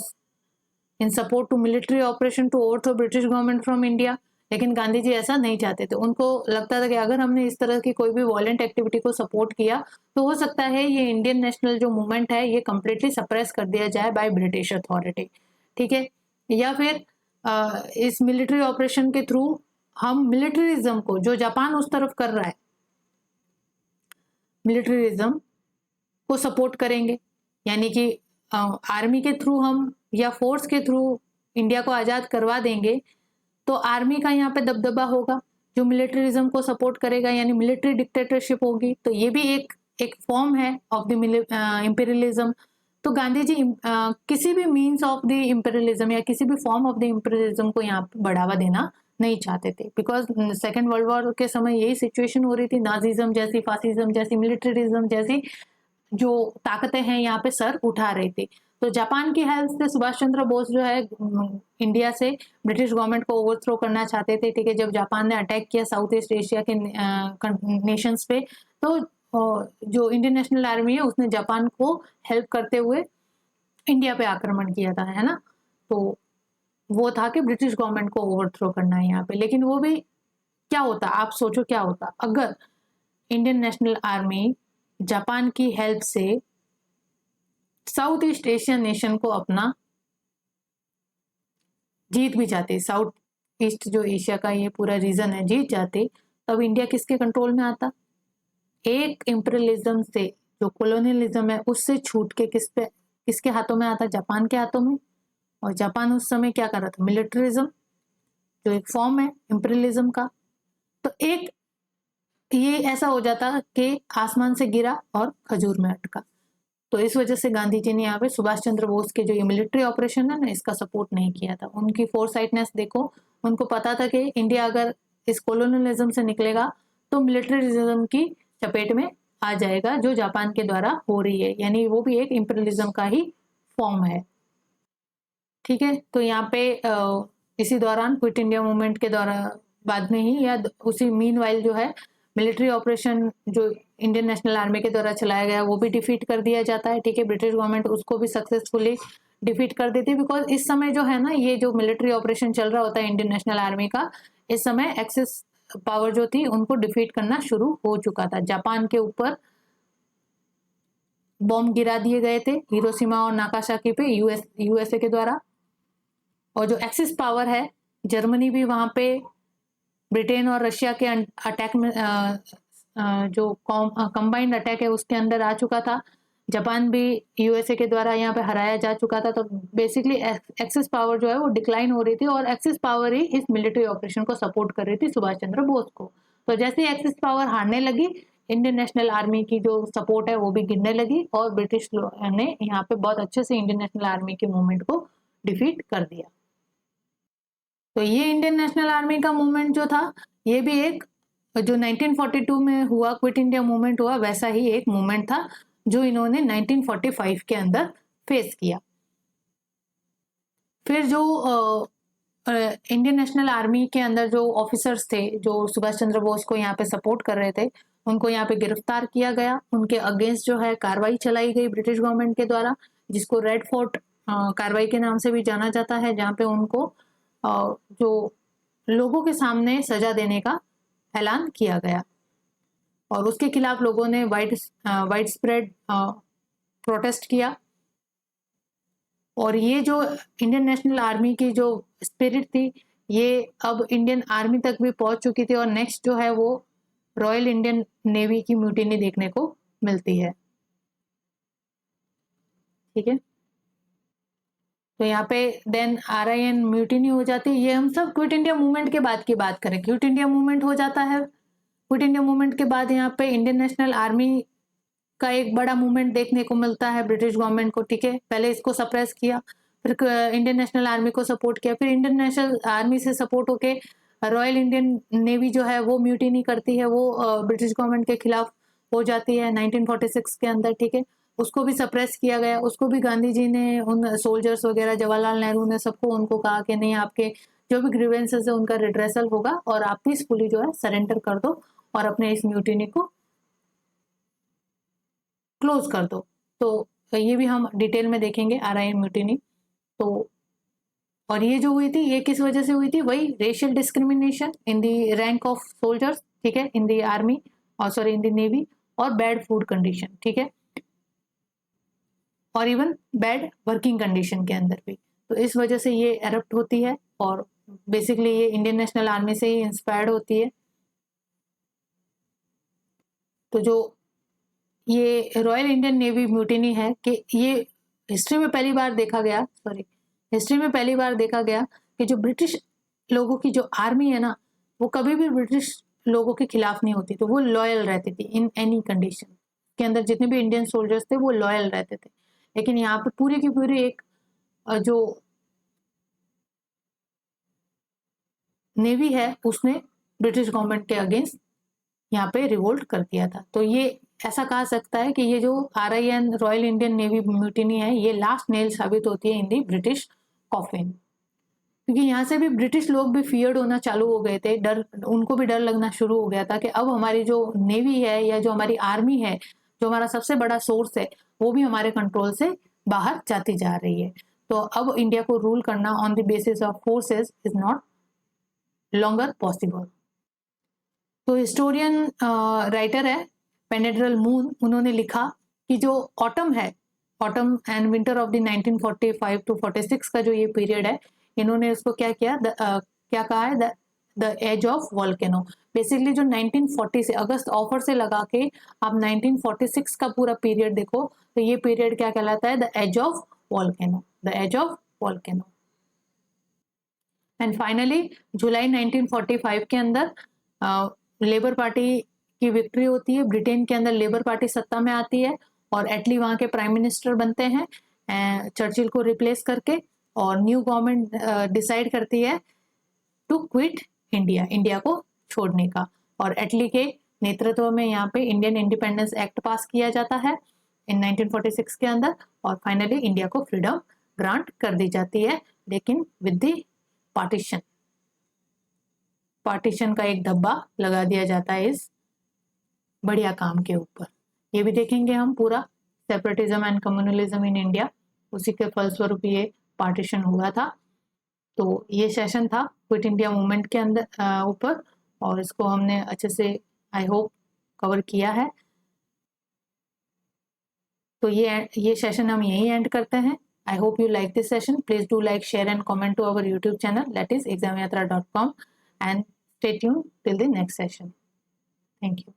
in support to military operation to overthrow British government from India. लेकिन गांधी जी ऐसा नहीं चाहते थे, उनको लगता था कि अगर हमने इस तरह की कोई भी वॉयलेंट एक्टिविटी को सपोर्ट किया तो हो सकता है ये इंडियन नेशनल जो मूवमेंट है ये कंप्लीटली सप्रेस कर दिया जाए बाय ब्रिटिश अथॉरिटी, ठीक है, या फिर इस मिलिट्री ऑपरेशन के थ्रू हम मिलिट्रिज्म को, जो जापान उस तरफ कर रहा है, मिलिट्रिज्म को सपोर्ट करेंगे, यानी कि आर्मी के थ्रू हम या फोर्स के थ्रू इंडिया को आज़ाद करवा देंगे, तो आर्मी का यहाँ पे दबदबा होगा जो मिलिट्रिज्म को सपोर्ट करेगा, यानी मिलिट्री डिक्टेटरशिप होगी। तो ये भी एक फॉर्म है ऑफ द इंपीरियलिज्म। तो गांधी जी किसी भी मीन्स ऑफ द इंपीरियलिज्म या किसी भी फॉर्म ऑफ द इंपीरियलिज्म को यहाँ पे बढ़ावा देना नहीं चाहते थे, बिकॉज सेकेंड वर्ल्ड वॉर के समय यही सिचुएशन हो रही थी। नाजिज्म जैसी, फासिज्म जैसी, मिलिट्रिज्म जैसी जो ताकतें हैं यहाँ पे सर उठा रही थी। तो जापान की हेल्प से सुभाष चंद्र बोस जो है इंडिया से ब्रिटिश गवर्नमेंट को ओवरथ्रो करना चाहते थे, ठीक है। जब जापान ने अटैक किया साउथ ईस्ट एशिया के नेशंस पे, तो जो इंडियन नेशनल आर्मी है उसने जापान को हेल्प करते हुए इंडिया पे आक्रमण किया था, है ना। तो वो था कि ब्रिटिश गवर्नमेंट को ओवरथ्रो करना है यहाँ पे। लेकिन वो भी क्या होता, आप सोचो क्या होता अगर इंडियन नेशनल आर्मी जापान की हेल्प से साउथ ईस्ट एशियन नेशन को अपना जीत भी जाते, साउथ ईस्ट जो एशिया का ये पूरा रीजन है जीत जाते, तब इंडिया किसके कंट्रोल में आता? एक इंपीरियलिज्म से जो कॉलोनियलिज्म है उससे छूट के किसके हाथों में आता? जापान के हाथों में। और जापान उस समय क्या कर रहा था? मिलिट्रिज्म, जो एक फॉर्म है इंपीरियलिज्म का। तो एक ये ऐसा हो जाता कि आसमान से गिरा और खजूर में अटका। तो इस वजह से गांधी जी ने यहाँ पे सुभाष चंद्र बोस के जो ये मिलिट्री ऑपरेशन है ना, इसका सपोर्ट नहीं किया था। उनकी फोरसाइटनेस देखो, उनको पता था कि इंडिया अगर इस कोलोनियलिज्म से निकलेगा तो मिलिट्रिज्म की चपेट में आ जाएगा, जो जापान के द्वारा हो रही है, यानी वो भी एक इंपीरियलिज्म का ही फॉर्म है। ठीक है, तो यहाँ पे इसी दौरान क्विट इंडिया मूवमेंट के दौरान बाद में ही या उसी मीनवाइल जो है मिलिट्री ऑपरेशन जो इंडियन नेशनल आर्मी के द्वारा चलाया गया वो भी डिफीट कर दिया जाता है। ठीक है, ब्रिटिश गवर्नमेंट उसको भी सक्सेसफुली डिफीट कर देती है, बिकॉज इस समय जो है ना, ये जो मिलिट्री ऑपरेशन चल रहा होता है इंडियन नेशनल आर्मी का, इस समय एक्सिस पावर जो थी उनको डिफीट करना शुरू हो चुका था। जापान के ऊपर बॉम्ब गिरा दिए गए थे हिरोशिमा और नागासाकी पे यूएसए के द्वारा। और जो एक्सिस पावर है, जर्मनी भी वहां पे ब्रिटेन और रशिया के अटैक में जो कंबाइंड अटैक है उसके अंदर आ चुका था। जापान भी यूएसए के द्वारा यहाँ पे हराया जा चुका था। तो बेसिकली एक्सिस पावर जो है वो डिक्लाइन हो रही थी, और एक्सिस पावर ही इस मिलिट्री ऑपरेशन को सपोर्ट कर रही थी सुभाष चंद्र बोस को। तो जैसे ही एक्सिस पावर हारने लगी, इंडियन नेशनल आर्मी की जो सपोर्ट है वो भी गिरने लगी, और ब्रिटिश ने यहाँ पे बहुत अच्छे से इंडियन नेशनल आर्मी के मूवमेंट को डिफीट कर दिया। तो ये इंडियन नेशनल आर्मी का मूवमेंट जो था, ये भी एक जो 1942 में हुआ क्विट इंडिया मूवमेंट हुआ, वैसा ही एक मूवमेंट था जो इन्होंने 1945 के अंदर फेस किया। फिर जो इंडियन नेशनल आर्मी के अंदर जो ऑफिसर्स थे जो सुभाष चंद्र बोस को यहाँ पे सपोर्ट कर रहे थे, उनको यहाँ पे गिरफ्तार किया गया। उनके अगेंस्ट जो है कार्रवाई चलाई गई ब्रिटिश गवर्नमेंट के द्वारा, जिसको रेड फोर्ट कार्रवाई के नाम से भी जाना जाता है, जहाँ पे उनको जो लोगों के सामने सजा देने का ऐलान किया गया। और उसके खिलाफ लोगों ने वाइड स्प्रेड प्रोटेस्ट किया। और ये जो इंडियन नेशनल आर्मी की जो स्पिरिट थी, ये अब इंडियन आर्मी तक भी पहुंच चुकी थी। और नेक्स्ट जो है वो रॉयल इंडियन नेवी की म्यूटिनी देखने को मिलती है। ठीक है, तो यहाँ पे देन RIN म्यूटिनी हो जाती है। ये हम सब क्विट इंडिया मूवमेंट के बाद की बात करें। क्विट इंडिया मूवमेंट हो जाता है। क्विट इंडिया मूवमेंट के बाद यहाँ पे इंडियन नेशनल आर्मी का एक बड़ा मूवमेंट देखने को मिलता है ब्रिटिश गवर्नमेंट को। ठीक है, पहले इसको सप्रेस किया, फिर इंडियन नेशनल आर्मी को सपोर्ट किया, फिर इंडियन नेशनल आर्मी से सपोर्ट होके रॉयल इंडियन नेवी जो है वो म्यूटिनी करती है, वो ब्रिटिश गवर्नमेंट के खिलाफ हो जाती है 1946 के अंदर। ठीक है, उसको भी सप्रेस किया गया। उसको भी गांधी जी ने, उन सोल्जर्स वगैरह, जवाहरलाल नेहरू ने, सबको उनको कहा कि नहीं, आपके जो भी ग्रीवेंसेस है उनका रिड्रेसल होगा और आप पीसफुली जो है सरेंडर कर दो और अपने इस म्यूटिनी को क्लोज कर दो। तो ये भी हम डिटेल में देखेंगे RIN म्यूटिनी। तो और ये जो हुई थी, ये किस वजह से हुई थी? वही racial discrimination in the rank of soldiers, ठीक है, इन दी आर्मी और सॉरी इन दी नेवी, और बैड फूड कंडीशन, ठीक है, और इवन बैड वर्किंग कंडीशन के अंदर भी। तो इस वजह से ये एरप्ट होती है, और बेसिकली ये इंडियन नेशनल आर्मी से ही इंस्पायर्ड होती है। तो जो ये रॉयल इंडियन नेवी म्यूटिनी है, कि ये हिस्ट्री में पहली बार देखा गया कि जो ब्रिटिश लोगों की जो आर्मी है ना, वो कभी भी ब्रिटिश लोगों के खिलाफ नहीं होती। तो वो लॉयल रहती थी इन एनी कंडीशन। के अंदर जितने भी इंडियन सोल्जर्स थे वो लॉयल रहते थे। लेकिन यहाँ पे पूरी की पूरी एक जो नेवी है उसने ब्रिटिश गवर्नमेंट के अगेंस्ट यहाँ पे रिवोल्ट कर दिया था। तो ये ऐसा कहा सकता है कि ये जो RIN royal Indian navy mutiny है, ये लास्ट नेल साबित होती है इन दी ब्रिटिश कॉफिन। क्योंकि यहाँ से भी ब्रिटिश लोग भी फियर्ड होना चालू हो गए थे, उनको भी डर लगना शुरू हो गया था कि अब हमारी जो नेवी है या जो हमारी आर्मी है, जो हमारा सबसे बड़ा सोर्स है, वो भी हमारे कंट्रोल से बाहर जाती जा रही है। तो अब इंडिया को रूल करना on the basis of forces is not longer possible. तो हिस्टोरियन राइटर है पेनेड्रल मून, उन्होंने लिखा कि जो autumn and winter of the 1945 to 46 का जो ये पीरियड है, इन्होंने उसको क्या किया, क्या कहा है, the the age of volcano. Basically जो 1940 से अगस्त ऑफर से लगा के आप 1946 का पूरा पीरियड देखो तो ये पीरियड क्या कहलाता है, the age of volcano, the age of volcano. And finally July 1945 के अंदर लेबर पार्टी की विक्ट्री होती है, ब्रिटेन के अंदर लेबर पार्टी सत्ता में आती है और एटली वहां के प्राइम मिनिस्टर बनते हैं चर्चिल को रिप्लेस करके, और न्यू गवर्नमेंट डिसाइड करती है टू क्विट इंडिया, इंडिया को छोड़ने का, और एटली के नेतृत्व में यहाँ पे इंडियन इंडिपेंडेंस एक्ट पास किया जाता है इन 1946 के अंदर, और फाइनली इंडिया को फ्रीडम ग्रांट कर दी जाती है, लेकिन विद द पार्टीशन, पार्टीशन का एक धब्बा लगा दिया जाता है इस बढ़िया काम के ऊपर। ये भी देखेंगे हम पूरा separatism and communalism in India, उसी के फलस्वरूप ये पार्टीशन हुआ था। तो ये सेशन था क्विट इंडिया मूवमेंट के अंदर ऊपर, और इसको हमने अच्छे से आई होप कवर किया है। तो ये सेशन हम यही एंड करते हैं। I hope you like this session. Please do like, share and comment to our YouTube channel, that is examyatra.com, and stay tuned till the next session. Thank you.